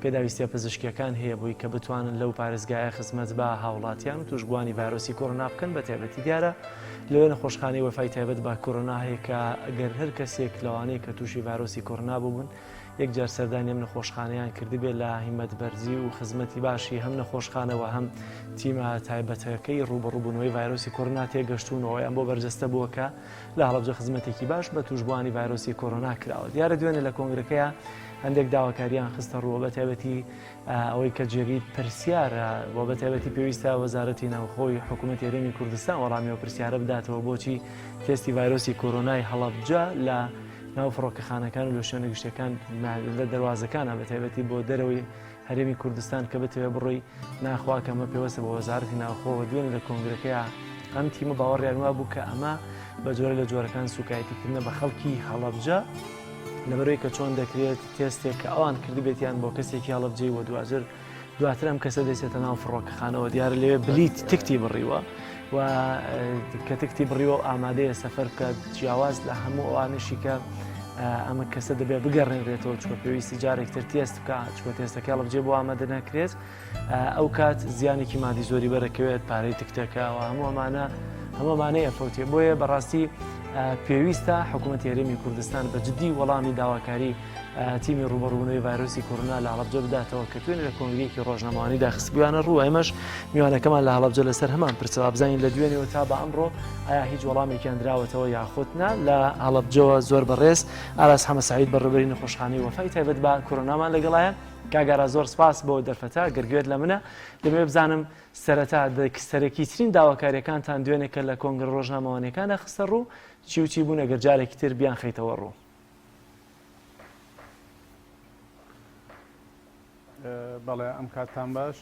پێداویستە پزیشکیەکان هەیە بۆی کە بتوانن لەو پارێزگایە خزمەت بە هاوڵاتیان و توشبوانی ڤایرۆسی کۆرۆنا بکەن. بە تایبەتی دیارە لەوێ نەخۆشخانەی وەفای تایبەت بە کۆرۆنا هەیە کە ئەگەر هەر کەسێک لەوانەیە کە تووشی ڤایرۆسی کۆرۆنا بوون یەکجار سەردانی ئەم نەخۆشخانەیان کردبێت لە هیمەتبەرزی و خزمەتی باشی هەم نەخۆشخانەوە هەم تیمە تایبەتەکەی ڕوبەڕووبوونەوەی ڤایرۆسی کۆرۆنا تێگەشتوونەوە یان بۆ بەرجەستە بووە کە لە هەڵەبجە خزمەتێکی باش بە توشبوانی ڤایرۆسی کۆرۆنا کراوە. دیارە دوێنێ لە کۆنگرەکەیە هەندێک داواکاریان خستە ڕووە بە تایبەتی ئەوەی کە جێگەی پرسیارە و بە تایبەتی پێویستە وەزارەتی ناوخۆی حکوومەتی هەرێمی کوردستان وەڵامیەوە پرسیارە بداتەوە بۆچی تێستی ڤایرۆسی کۆرۆنای هەڵەبجە لە ناو فڕۆکەخانەکان و لە شوێنە گشتەکان لە دەواازەکانە بە تایبەتی بۆ دەرەوەی هەرێمی کوردستان کە بتەوێت بڕۆی ناخوا کەمە پێوەستە بە وەزارەتی ناوخۆوە دوێنێ لە کۆنگرەکەیە ئەم تیمە باوەڕیان وا بوو کە ئەمە بە جۆرە لە جۆرەکان سوکایەتیکردنە بە خەڵکی هەڵەبجە لەبەرەوەی کە چۆن دەکرێت تێستێک کە ئەوان کردبێتیان بۆ کەسێکی هەڵەبجەی وە دواتر ئەم کەسە دەچێتە ناو فڕۆکەخانەوە دیارە لەوێ بلیت تکتی بڕیوە و کە تکتی بڕیوە ئامادەیە سەفەر بکات جیاواز لە هەموو ئەوانشی کە ئەمە کەسە دەبێت بگەڕێنرێتەوە چکە پێویستی جارێکتر تێست بکە چکە تێستەکە هەڵەبجێ بۆ ئامادە نەکرێت ئەو کات زیانێکی مادی زۆری بەرەکەوێت پارەی تکتەکە و هەموو ئەمانەیە فەوتێ بۆیە بەڕاستی پێویستە حکوومەتی هەرێمی کوردستان بە جددی وەڵامی داواکاری تیمی ڕوبەڕوونەوەی ڤایرۆسی کۆرۆنا لە هەڵەبجە بداتەوە کە توێنێ لە کۆنگرەیەکی ڕۆژنامەوانیدا خستبوویانە ڕوو ئێمەش میوانەکەمان لە هەڵەبجە لەسەر هەمان پرسەوە بزانین لە دوێنێەوە تا بە ئەمڕۆ ئایا هیچ وەڵامێکیان دراوەتەوە یاخودنا لە هەڵەبجەوە زۆر بەڕێز ئاراس حەمە سەعید بەڕێوەبەری نەخۆشخانەی وەفای تایبەت بە کۆرۆنامان لەگەڵایە. کاگەرا زۆر سپاس بۆ دەرفەتە گەرگوێت لە منە دەبێت بزانم سەرەتا سەرەکی ترین داواکاریەکانتان دوێنێ کە لە کۆنگرە ڕۆژنامەوانیەکانە خستە ڕوو چی و چی بوون ئەگەر جارێکی تر بیان خەیتەوە ڕوو. بەڵێ ئەم کاتتان باش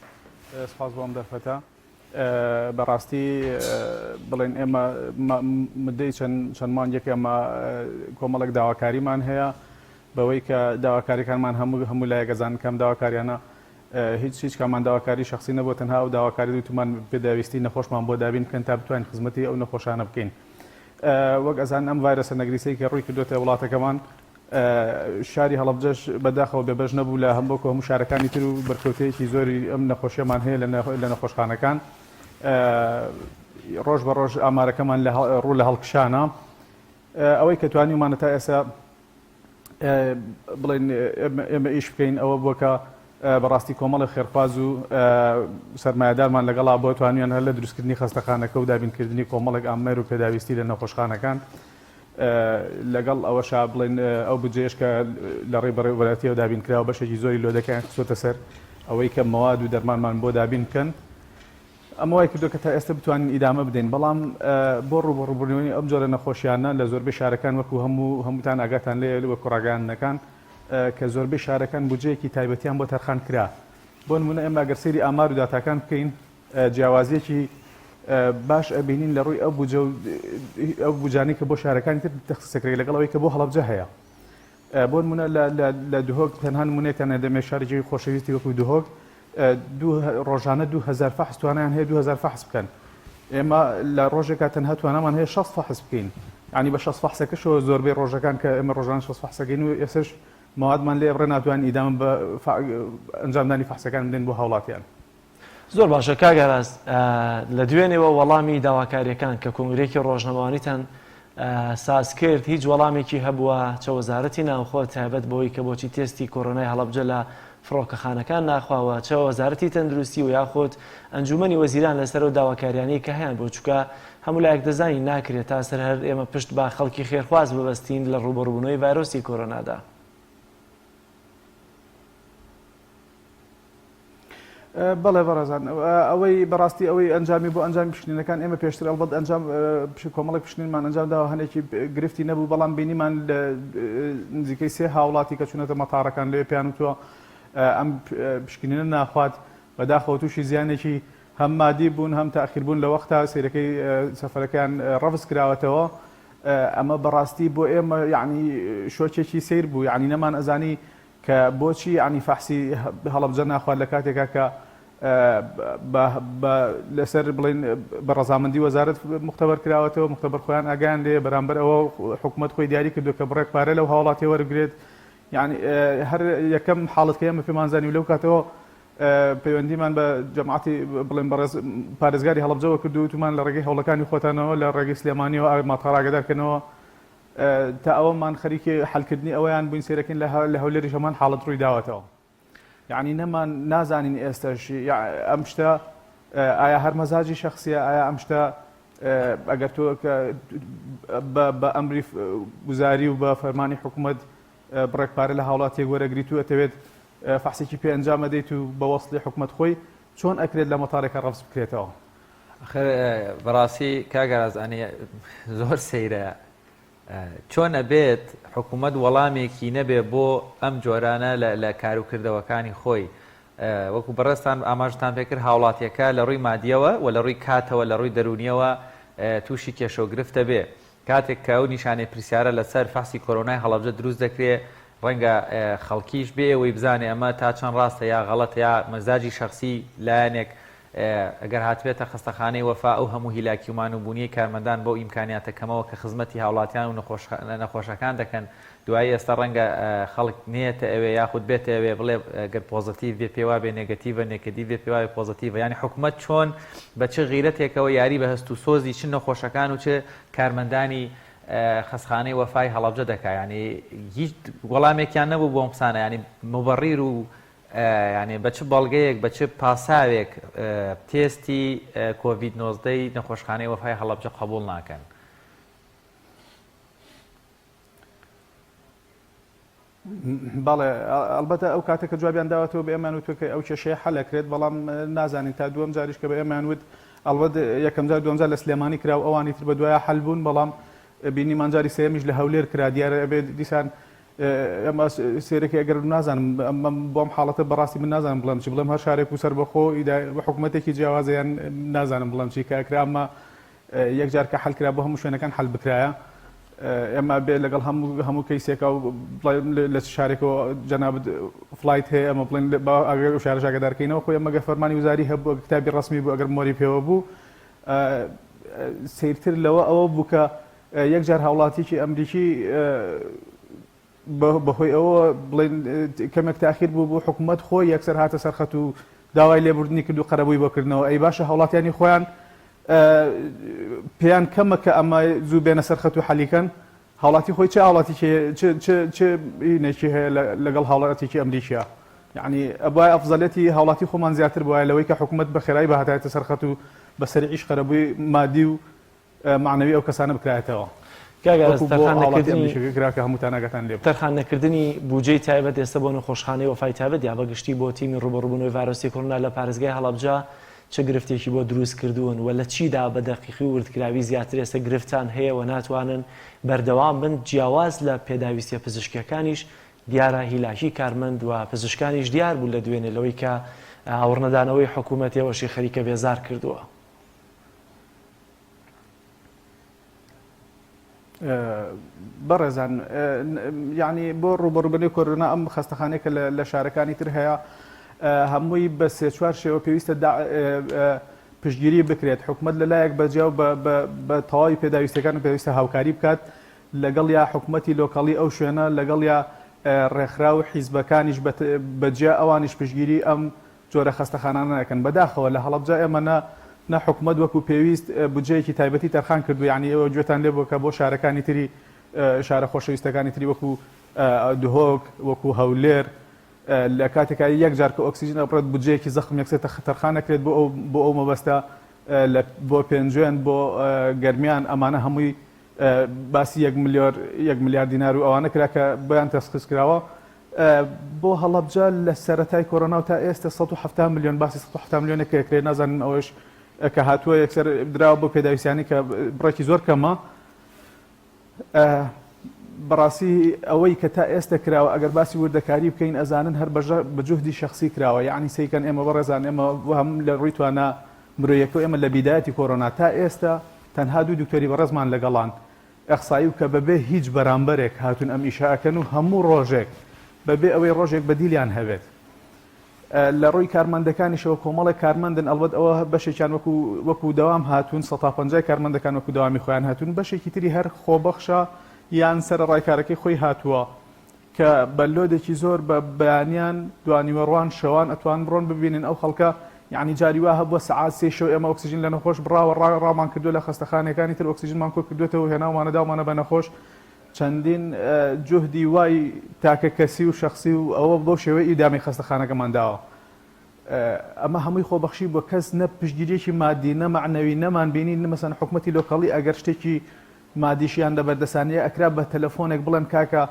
سپاس بۆم دەرفەتە بەڕاستی بڵێن ئێمە مدەی چەند مانگێک ئەمە کۆمەڵێک داواکاریمان هەیە بەوەی کە داواکاریەکانمان هەموو لایەگەزان کەم داواکاریانە هیچ کامان داواکاری شخصی نەبوو تەنها ئەو داواکاری دوتمان پێداویستی نەخۆشمان بۆ دابین کەن تا بتوانین خزمەتی ئەو نەخۆشانە بکەین. وەک ئەزان ئەم ڤایرۆسە نەگریسەی کە ڕووی کردوتە وڵاتەکەمان شاری هەڵەبجەش بەداخەوە بێبەش نەبوو لە هەموو هەموو شارەکانی تر و بەرکەوتەیەکی زۆری ئەم نەخۆشیەمان هەیە لە نەخۆشخانەکان ڕۆژ بە ڕۆژ ئامارەکەمان ڕوو لە هەڵکشانە ئەوەی کە توانیمانە تا ئێستا بڵێن ئێمە ئیش بکەین ئەوە بووە کە بەڕاستی کۆمەڵی خێرخواز و سەرمایهدارمان لەگەڵا بۆ توانیان هەر لە دروستکردنی خەستەخانەکە و دابینکردنی کۆمەڵێک ئامێر و پێداویستی لە نەخۆشخانەکان لەگەڵ ئەوەشا بڵێن ئەو بجێش کە لە ڕێبەرەوەلاتیەوە دابینکراوە بەشێکی زۆری لۆ دەکەیان چۆتە سەر ئەوەی کە مەواد و دەرمانمان بۆ دابین بکەن ئەمە وای کردو کە تا ئێستا بتوانین ئیدامە بدەین بەڵام بۆ ڕوبڕووبوونەوەی ئەم جۆرە نەخۆشیانە لە زۆربەی شارەکان وەکو هەمووتان ئاگاتان لێ وە کوڕاگەیانەکان کە زۆربەی شارەکان بودجەیەکی تایبەتیان بۆ تەرخان کرا بۆ نمونە ئێمە ئەگەر سەیری ئامار و داتاکان بکەین جیاوازیەکی باش ئەبینین لە ڕووی ئەو بوجانی کە بۆ شارەکانی تر تەخسیسەکرێت لەگەڵەوەی کە بۆ هەڵەبجە هەیە بۆ نمونە لە دوهۆک تەنها نمونێتیانە دەمێ شارێکی خۆشەویستی وەکو دوهۆک ڕۆژانە 2000 فەحس توانیان هەیە 2000 فەحس بکەن ئێمە لە ڕۆژێکا تەنها توانامان هەیە 6 فەحس بکەین ینی بە 6 فەحسەکەشەوە زۆربەی ڕۆژەکان کە ئێمە ڕۆژانە 6 فەحسەکەین و ئێسش موادمان لێ بڕێ ناتوانین ئیدام بە ئەنجامدانی فەحسەکان بدەین بۆ هاوڵاتیان زۆر باشە کاگەڕاز لە دوێنێەوە وەڵامی داواکاریەکان کە کۆنگرێکی ڕۆژنەمەوانیتان ساز کرد هیچ وەڵامێکی هەبووە چە وەزارەتی ناوخۆ تایبەت بەوەی کە بۆچی تێستی کۆرۆنای هەڵەبجە لە فڕۆکەخانەکان ناخواوە چە وەزارەتی تەندروستی و یاخۆت ئەنجومەنی وەزیران لەسەر و داواکاریانی کە هەیەن بۆ چووکە هەموو لایەک دەزانی ناکرێت تا سەر هەر ئێمە پشت با خەڵکی خێرخواز ببەستین لە ڕوبەڕووبوونەوەی ڤایرۆسی کۆرۆنادا. بەڵێ بەڕێزان ئەوەی بەڕاستی ئەوەی ئەنجامی بۆ ئەنجامی پشتینەکان ئێمە پێشتر ئەڵبەت ئەنجام کۆمەڵێک پشتینمان ئەنجام داوە هەنێکی گرفتی نەبوو بەڵام بینیمان لە نزیکەی 3 هاوڵاتی کە چونەتە مەتاڕەکان لێ پێیان وتووە ئەم پشکنینە ناخوات بەداخەوە تووشی زیانێکی هەم مادی بوون هەم تاخیر بوون لە وەختا سیرەکەی سەفەرەکان ڕەفز کراوەتەوە ئەمە بەڕاستی بۆ ئێمە یعنی شۆکێکی سیر بوو یعنی نەمان ئەزانی کە بۆچی ینی فەحسی هەڵەبجە ناخوات لە کاتێکا کە لەسەر بڵێن بە ڕەزامەندی وەزارەت مختبەر کراوەتەوە مختبەر خۆیان ئاگیان لێ بەرامبەر ئەوە حکوومەت خۆی دیاری کردو کە بڕێک پارە لەو هاوڵاتی وەرگرێت یعنی هەر یەکەم حاڵەتکە ئێمە پێمانزانی و لەو کاتەوە پەیوەندیمان بە جەماعەتی بڵێن بەڕێز پارێزگاری هەڵەبجەوە کردو و تومان لە ڕێگەی هەوڵەکانی خۆتانەوە لە ڕێگەی سلێمانیەوە ماتاڕ ئاگادارکردنەوە تا ئەوەمان خەریکی حەلکردنی ئەویان بووین سێرەکەین لە هەولێری هەمان حاڵەت ڕووی داوەتەوە یعنی نەمان نازانین ئێستاش ئەم شتە ئایا هەر مەزاجی شەخصیە ئایا ئەم شتە ئەگەر تۆ بە ئەمری گوزاری و بە فەرمانی حکوومەت بڕێکپارە لە هاوڵاتێک وەرەگریت و ئەتەوێت فەحسێکی پێ ئەنجام دەیت و بە وەسڵی حکوومەت خۆی چۆن ئەکرێت لە مەتارێکە ڕەفز بکرێتەوە بەڕاستی کاگەڕازانی زۆر سەیرە چۆن ئەبێت حکوومەت وەڵامێکی نەبێ بۆ ئەم جۆرانە لە کاروکردەوەکانی خۆی وەکو بەڕێستان ئاماژتان پێکرد هاوڵاتیەکە لە ڕووی مادیەوە و لە ڕووی کاتەوە لە ڕووی دەرونیەوە تووشی کێشۆگرفتە بێ کاتێک کە ئەو نیشانەی پرسیارە لەسەر فەحسی کۆرۆنای هەڵەبجە دروست دەکرێت ڕەنگە خەڵکیش بێ ئەوەی بزانێ ئەمە تا چەند ڕاستە یا غەڵەتە یا مەزاجی شەخسی لایەنێک ئەگەر هاتبێتە خستەخانەی وەفا ئەو هەموو هیلاکیمان و بوونی کارمەندان بۆ ئیمکانیاتەکەمەوە کە خزمەتی هاوڵاتیان و نەخۆشەکان دەکەن دوایی ئێستا ڕەنگە خەڵک نێتە ئەوێ یاخود بێتە ئەوێ بڵێ گەر پۆزتیڤ بێ پێوا بێ نێگەتیڤە نێگەتیڤ بێ پێوا بێ پۆزتیڤە ینی حکوومەت چۆن بە چه غیرەتێکەوە یاری بە هەست و سۆزی چ نەخۆشەکان و چه کارمەندانی خستخانەی وەفای هەڵەبجە دەکا ینی هیچ وەڵامێکیان نەبوو بۆم قسانە ینی مبەڕیر و ینی بە چ بەڵگەیەک بە چ پاساوێک تێستی کۆڤید-19 نەخۆشخانەی وەفای هەڵەبجە قبوڵ ناکەن بەڵێ ئەلبەتە ئەو کاتێک کە جوابیان داوەتەوە بە ئێمان وتوکە ئەو کێشەیە حەلەکرێت بەڵام نازانین تا دووەم جاریش کە بە ئێمان وت ئەلبەت یەکەم جار دووەم جار لە سلێمانی کرا و ئەوانی تر بە دوایە حەل بوون بەڵام بینیمان جاری سێمیش لە هەولێر کرا دیارە ئەبێت دیسان ئەمە سێرەکە ئەگەر نازانم بۆم حاڵەتە بەڕاستی من نازانم بڵم چی بڵم هەر شارێک و سەر بەخۆ حکوومەتێکی جیاوازیان نازانم بڵم چی کە ئەکرا ئەمە یەک جار کە حەل کرا بۆ هەموو شوێنەکان حەل بکرایە ئێمە بێ لەگەڵ هەموو کەیسێکە و لە شارێکەوە جەنابەت فلایت هەیە ئەمە بڵێن ئەگەر شارە ئاگادارکەینەوە خۆی ئەمە گە فەرمانی وزاری هەبوو کتابی ڕسمی بوو ئەگەر مۆری پێوە بوو سیرتر لەوە ئەوە بوو کە یەک جار هاوڵاتیکی ئەمریکی بەهۆی ئەوە بڵێن کەمێک تاخیر بوو بۆ حکوومەت خۆی یەکسەر هاتە سەرخەت و داوای لێبوردنی کرد و قەرەبووی بۆکردنەوە ئەی باشە هاوڵاتیانی خۆیان پێیان کەمە کە ئەمە زوو بێنە سەرخەت و حەلیکەن هاوڵاتی خۆی چه هاوڵاتی نێکی هەیە لەگەڵ هاوڵاتێکی ئەمریکیە يعني ئەبای ئەفزەلێتی هاوڵاتی خۆمان زیاتر بووایە لەوەی کە حکوومەت بە خێرایی بەهاتایەتە سەرخەت و بە سەریعیش خەرەبووی مادی و معنەوی ئەو کەسانە بکرایەتەوە. تەرخانەکردنی بودجەی تایبەت ئێستا بۆ نەخۆشخانەی وەفای تایبەت یا بەگشتی بۆ تیمی ڕوبەڕووبوونەوەی ڤایرۆسی کۆڕۆنا لە پارێزگای هەڵەبجە چه گرفتێکی بۆ دروست کردوون و لە چیدا بە دەقیقی وردکراوی زیاتر ئێستا گرفتان هەیە و ناتوانن بەردەوام بن جیاواز لە پێداویستیە پزیشکیەکانیش دیارە هیلاکی کارمەند و پزیشکانیش دیار بوو لە دوێنێ لەوەی کە هاوڕنەدانەوەی حکوومەتێوەشی خەریکە بێزار کردووە. بەڕێزان یعنی بۆ ڕوبەڕووبوونەوەی کۆرۆنا ئەم خەستەخانەیە کە لە شارەکانی تر هەیە هەمووی بە سێ چوار شێوە پێویستە پشتگیری بکرێت. حکوومەت لەلایەک بەجیا و بە تەواوی پێداویستەکان و پێویستە هاوکاری بکات لەگەڵ یا حکوومەتی لۆکاڵی ئەو شوێنە لەگەڵ یا ڕێکخرا و حیزبەکانیش بەجیا ئەوانیش پشتگیری ئەم جۆرە خەستەخانانە نەکەن. بەداخەوە لە هەڵەبجە ئێمە نە حکوومەت وەکو پێویست بودجەیەکی تایبەتی تەرخان کردو، یعنی ئێوە گوێتان لێ بووە کە بۆ شارەکانی تری شارە خۆشەویستەکانی تری وەکو دهۆک وەکو هەولێر لە کاتێکا یەک جار کە ئۆکسیژن ئەبڕێت بودجەیەکی زەخم یەکسێتە تەرخان نەکرێت بۆ ئەو مەبەستە بۆ پێنجوێن بۆ گەرمیان ئەمانە هەمووی باسی 1 ملیار دینار و ئەوانە کرا کە بەیان تەسخیص کراوە. بۆ هەڵەبجە لە سەرەتای کۆرۆنا و تا ئێستا 170 میلیۆن باسی 170 میلیۆنێک کرێت، نازانم ئەوەش کە هاتووە یەکسەر دراوە بۆ پێداویستیانی کە بڕێکی زۆر کەمە. بەڕاستی ئەوەی کە تا ئێستا کراوە ئەگەر باسی وردەکاری بکەین ئەزانن هەر بەجهدی شخصی کراوە، یعنی سەیکەن ئێمە بەڕێزان ئێمە هەم لە ڕووی توانە مرۆیەکە ئێمە لە بیدایەتی کۆرۆنا تا ئێستا تەنها 2 دکتۆری بەڕێزمان لەگەڵان ئەخسایی و کە بەبێ هیچ بەرامبەرێک هاتون ئەم ئیشاکەن و هەموو ڕۆژێک بەبێ ئەوەی ڕۆژێک بەدیلیان هەبێت. لە ڕووی کارمەندەکانیشەوە کۆمەڵێک کارمەندن ئەلبەت ئەوە بەشێکیان وەکو دەوام هاتوون 150 کارمەندەکان وەکو دەوامی خۆیان هاتوون، بەشێکی تری هەر خۆبەخشە یان سەرڕای کارەکەی خۆی هاتووە کە بە لۆدێکی زۆر بە بەیانیان دوانیوەڕوان شەوان ئەتوان بڕۆن ببینن ئەو خەڵکە، یعنی جاری وا هەبووە سەعات 3 شەو ئێمە ئۆکسیژن لە نەخۆش بڕاوە ڕامان کردووە لە خەستەخانەکانی تر ئۆکسیژنمان کۆ کردوێتەوە هێناوانە داوانە بە نەخۆش چەندین جوهدی وای تاکە کەسی و شخصی و ئەوە بۆ شێوەی ئیدامی خەستەخانەکەمان داوە. ئەمە هەمووی خۆبەخشی بۆ کەس نە پشتگیریەکی مادی نەمعنەوی نەمان بینین مەسەن حکوومەتی لۆکاڵی ئەگەر شتێکی مادیشیان لە بەردەسانیە ئەکرا بە تەلەفۆنێک بڵێن کاکە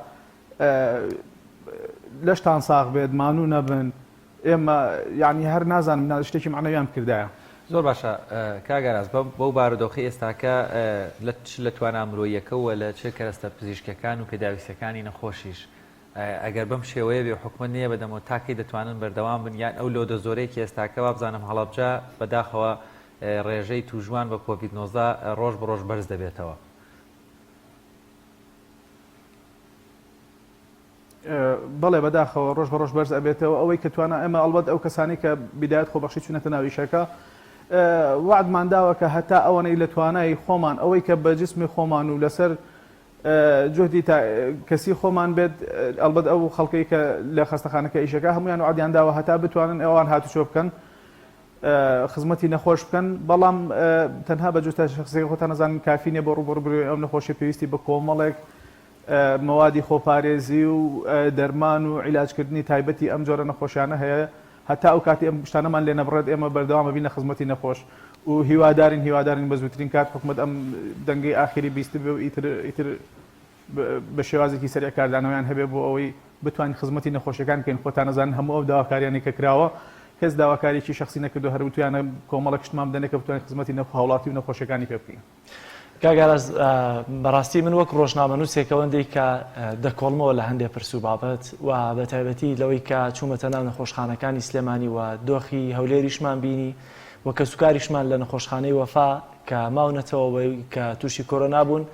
لەشتان ساغ بێت مانوو نەبن ئێمە یعنی هەر نازانم شتێکی معنەویان کردایە. زۆر باشە کاگەراز بەو بارودۆخی ئێستاکە لە توانە مرۆیەکەوە لە چه کەرەستە پزیشکەکان و پێداویستەکانی نەخۆشیش ئەگەر بەم شێوەیە بێ حکومت نییە بەدەمەوە تاکەی دەتوانن بەردەوام بن یان ئەو لۆدە زۆرەیەکی ئێستاکە وا بزانم هەڵەبجە بەداخەوە ڕێژەی توژوان بە کۆڤید-19 ڕۆژ بە ڕۆژ بەرز دەبێتەوە. بەڵێ بەداخەوە ڕۆژ بە ڕۆژ بەرز ئەبێتەوە ئەوەی کە توانە ئێمە ئەڵبەت ئەو کەسانی کە بیدایەت خۆبەخشی چوونەتە ناو ئیشەکە وعدمان داوە کە هەتا ئەوەنەی لە توانای خۆمان ئەوەی کە بە جسمی خۆمان و لەسەر جهدی کەسی خۆمان بێت ئەلبەت ئەو خەڵکەی کە لە خەستەخانەکە ئیشەکە هەمویان وعدیان داوە هەتا بتوانن ئەوان هاتوچۆ بکەن خزمەتی نەخۆش بکەن، بەڵام تەنها بە جوستە شخصی خۆتان نەزانن کافی نییە بۆ ڕوبەڕووبوونەوەی ئەم نەخۆشی پێویستی بە کۆمەڵێک مەوادی خۆپارێزی و دەرمان و عیلاجکردنی تایبەتی ئەم جۆرە نەخۆشیانە هەیە هەتا ئەو کاتی ئەم شتانەمان لێ نەبڕێت ئێمە بەردەوامە بینە خزمەتی نەخۆش و هیوادارین بە زووترین کات حکومەت ئەم دەنگەی ئاخری بیست بێ و ئیتر بە شێوازێکی سەریع کاردانەوەیان هەبێ بۆ ئەوەی بتوانین خزمەتی نەخۆشیەکان بکەین. خۆتان نەزانن هەموو ئەو داواکاریانی کە کراوە کەس داواکاریی شخصی نەکردو هەر وتویانە کۆمەڵێک شتمان بدەنێ کە بتوانین خزمەتی هاوڵاتی و نەخۆشیەکانی پێ بکەین. کاگەراز بەڕاستی من وەک ڕۆژنامەنووسێکەوەندەی کە دەکۆڵمەوە لە هەندێک پرس و بابەت و بە تایبەتی لەوەی کە چوومەتە ناو نەخۆشخانەکانی سلێمانی و دۆخی هەولێریشمان بینی و کە سوکاریشمان لە نەخۆشخانەی وەفا کە ماونەتەوەی کە تووشی کۆرۆنا بوون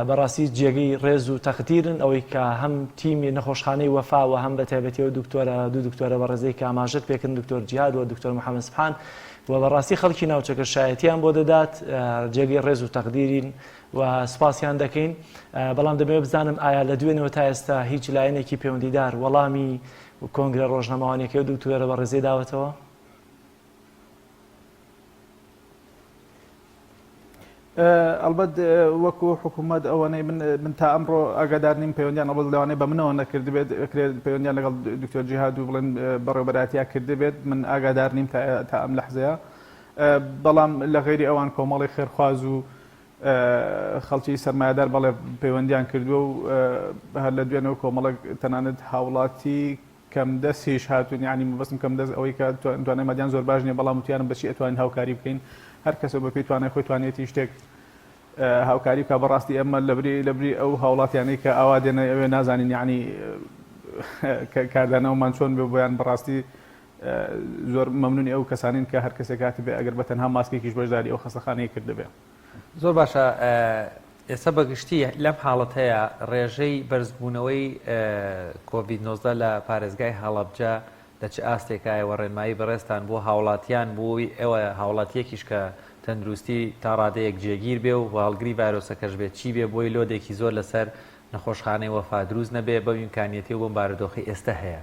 بەڕاستی جێگەی ڕێز و تەقدیرن ئەوەی کە هەم تیمی نەخۆشخانەی وەفا و هەم بە تایبەتیەوە دوو دکتۆرە بەڕێزەی کە ئاماژەت پێکردن دکتۆر جیهاد و دکتۆر محەممەد سبحان و بەڕاستی خەڵکی ناوچەکە شایەتیان بۆ دەدات جێگەی ڕێز و تەقدیرین و سپاسیان دەکەین. بەڵام دەبێت بزانم ئایا لە دوێنەوە تا ئێستا هیچ لایەنێکی پەیوەندیدار وەڵامی کۆنگرە ڕۆژنامەوانیەکەی و دکتۆرە بەڕێزەی داوەتەوە؟ ئەلبەت وەکو حکوومەت ئەوانەی من تا ئەمڕۆ ئاگادار نیم پەیوەندیان ئەوە لەوانەیە بە منەوە نەکرد بێت پەیوەندیان لەگەڵ دکتۆر جیهاد و بڵێن بەڕێوەبەراتیا کرد بێت من ئاگادار نیم تا ئەم لەحزەیە بەڵام لە غێری ئەوان کۆمەڵی خێرخواز و خەڵکی سەرمایهدار بەڵێ پەیوەندیان کردووە و هەر لە دوێنەوە کۆمەڵک تەنانەت هاوڵاتی کەم دەستیش هاتوون یعنی مەبەستم کەم دەست ئەوەی کە توانای مادیان زۆر باش نیە بەڵام وتیانم بەچی ئەتوانین هاوکاری بکەین هەر کەسە بە پێی توانای خۆی توانێتی شتێک هاوکاری بکە بەڕاستی ئەمە لەبری ئەو هاوڵاتیانەی کە ئاوا دێنە ئەوێ نازانین یعنی کاردانەوەمان چۆن بێ بۆیان بەڕاستی زۆر مەمنونی ئەو کەسانین کە هەر کەسێک هاتی بێ ئەگەر بە تەنها ماسکێکیش بەشداری ئەو خەستەخانەیە کرد دەبێ. زۆر باشە ئێستا بەگشتی لەم حاڵەت هەیە ڕێژەی بەرزبوونەوەی کۆڤید-19 لە پارێزگای هەڵەبجە لە چ ئاستێکایەوە ڕێنمایی بەڕێستان بۆ هاوڵاتیان بووی ئێوە هاوڵاتیەکیش کە تەندروستی تا ڕادەیەک جێگیر بێ و هەڵگری ڤایرۆسەکەش بێت چی بێ بۆی لۆدێکی زۆر لەسەر نەخۆشخانەی وەفا دروست نەبێ بەو ئیمکانیەتی و بۆم بارودۆخی ئێستا هەیە.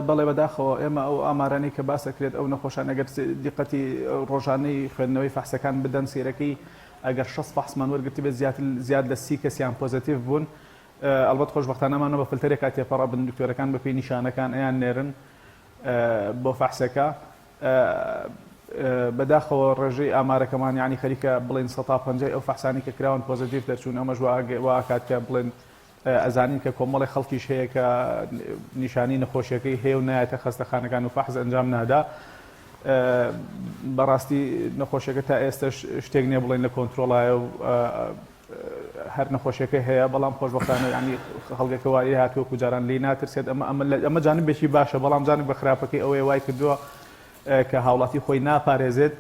بەڵێ بەداخەوە ئێمە ئەو ئامارانەی کە باسەکرێت ئەو نەخۆشان ئەگەر دیقەتی ڕۆژانەی خوێندنەوەی فەحسەکان بدەن سیرەکەی ئەگەر 6 فەحسمان وەرگرتی بێت زیاد لە 30 کەسیان پۆزیتیڤ بوون ئەلبەت خۆشبەختانەمانەوە بە فلتەرێک تێپەڕا بن دکتۆرەکان بە پێی نیشانەکان ئەیان نێرن بۆ فەحسەکە بەداخەوە ڕێژەی ئامارەکەمان یعنی خەریکە بڵێن 150 ئەو فەحسانی کە کراون پۆزیتیڤ دەرچوون ئەمەش واکات کە بڵێن ئەزانین کە کۆمەڵی خەڵکیش هەیە کە نیشانی نەخۆشیەکەی هەیە و نایەتە خەستەخانەکان و فەحز ئەنجام نادا بەڕاستی نەخۆشیەکە تا ئێستا شتێک نییە بڵێن لە کۆنتترۆڵایە و هەر نەخۆشیەکە هەیە بەڵام خۆشبەختانە ینی خەڵکەکە وای هاتووەکو جاران لی ناترسێت ئەمە جانبێکی باشە بەڵام جانب بە خراپەکەی ئەوەی وای کردووە کە هاوڵاتی خۆی ناپارێزێت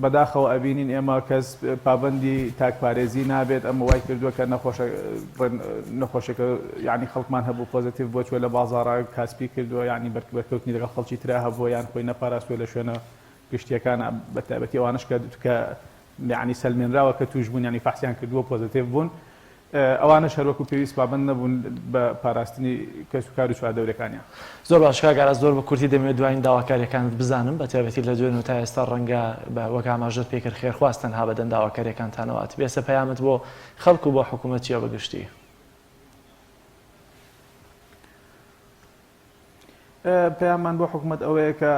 بەداخەوە ئەبینین ئێمە کەس پابندی تاکپارێزی نابێت ئەمە وای کردووە کە نەخۆشەکە یعنی خەڵکمان هەبوو پۆزیتیڤ بۆ چوە لە بازاڕا کاسپی کردووە یعنی بەرکەوتنی لەگەڵ خەڵکی ترا هەبووە یان خۆی نەپاراستوە لە شوێنە گشتیەکان بەتابەتی ئەوانش کە یعنی سەلمێنراوە کە توش بوون ینی فەحسیان کردووە پۆزیتیڤ بوون ئەوانەش هەروەکو پێویست پابند نەبوون بە پاراستنی کەس و کار و چواردەورەکانیان. زۆر باش کاگەڕ زۆر بە کورتی دەمێت دوایین داواکاریەکانت بزانم بە تایبەتی لە دوێن و تا ئێستا ڕەنگە وەک ئاماژەت پێکرد خێرخواستن ها بەدەن داواکاریەکانتانەوەات بێسە پەیامت بۆ خەڵک و بۆ حکوومەت چیە بەگشتی؟ پەیامان بۆ حکوومەت ئەوەیە کە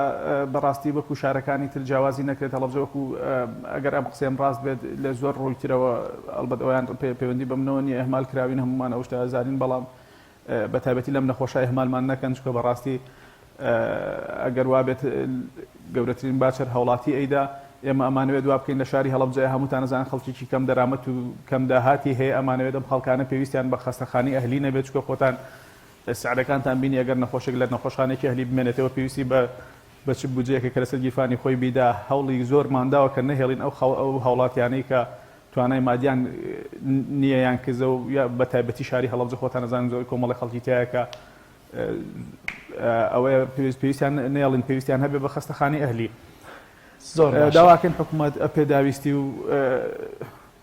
بەڕاستی وەکو شارەکانی تر جیاوازی نەکرێت هەڵەبجە وەکو ئەگەر ئەم قسەم ڕاست بێت لە زۆر ڕووی ترەوە ئەلبەت ئەویان پەیوەندی بەمنەوە نیە ئەهمال کراوین هەمومان ئەو شتە ئەزانین بەڵام بە تایبەتی لەم نەخۆشای ئەهمالمان نەکەن چکە بەڕاستی ئەگەر وا بێت گەورەترین باچەر هەوڵاتی ئەیدا ئێمە ئەمانەوێت دوا بکەین لە شاری هەڵەبجە هەمووتان نەزانن خەڵکیی کەم دەرامەت و کەم داهاتی هەیە ئەمانەوێت ئەم خەڵکانە پێویستیان بە خەستەخانەی ئەهلی نەبێت چکە خۆتان سعرەکانتان بینی ئەگەر نەخۆشێک لە نەخۆشخانێکی ئەهلی بمێنێتەوە پێویستی بە چ بودجەیەکە کە لەسەر گیرفانی خۆی بیدا هەوڵی زۆر مانداوە کە نەهێڵین ئەو هاوڵاتیانەی کە توانای مادیان نییە یان کزە و یا بە تایبەتی شاری هەڵەبجە خۆتان نەزانن زۆر کۆمەڵی خەڵکی تایە کە ئەوەیە پێویستیان نێڵین پێویستیان هەبێ بە خەستەخانەی ئەهلی. زۆر داواکەن حکوومەت پێداویستی و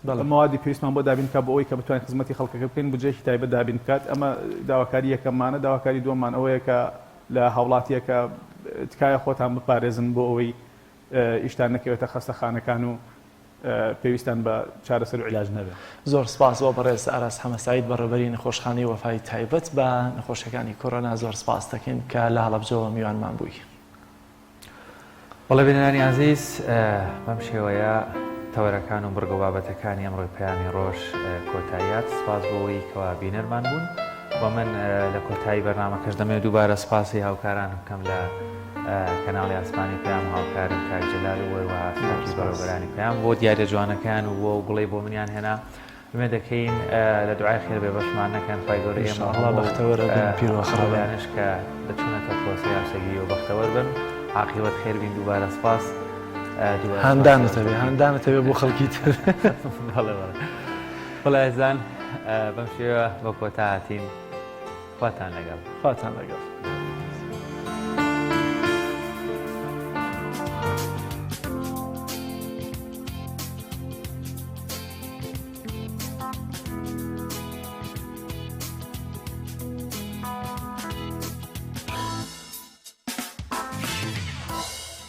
موادی پێویستمان بۆ دابین کە بۆ ئەوی کە بتوانین خزمەتی خەڵکەکە بکەین بجێکی تایبەت دابین بکات ئەمە داواکاری یەکەممانە. داواکاری دووەممان ئەوەیە کە لە هاوڵاتیەکە تکایە خۆتان بپارێزن بۆ ئەوەی ئیشتان نەکەوێتە خەستەخانەکان و پێویستان بە چارەسەر و عیلاج نەبێت. زۆر سپاس بۆ بەڕێز ئاراس حەمەساید بەڕێوەبەری نەخۆشخانەی وەفای تایبەت بە نەخۆشیەکانی کۆرۆنا زۆر سپاس دەکەین کە لە هەڵەبجەوە میوانمان بووی. وەڵێ بینەرانی عەزیز بەم شێوەیە تەوەرەکان و بڕگە بابەتەکانی ئەمڕۆی پەیامی ڕۆژ کۆتاییات سپاس بۆەوەی کەوا بینەرمان بوون بۆ من لە کۆتایی بەرنامەکەش دەمێت دووبارە سپاسی هاوکاران بکەم لە کەناڵی ئاسمانی پێیام هاوکارم کاک جەلال و وەسپاسی بەڕێوەبەرانی پێیام بۆ دیارە جوانەکان و بۆ گوڵی بۆ منیان هێنا بمێ دەکەین لە دوعای خێر بێ بەشمان نەکەن فای گەورەی ئێمە بەختەوەرە بن پیرۆخەڵیانش کە دەچونەتە پرۆسی یاسەگیری و بەختەوەر بن عاقیبەت خێر بین دووبارە سپاس هەندانەتەوێ بۆ خەڵکی تر بەڵێزان بەم شێوە بە کۆتا هاتین خواتان لەگەڵ.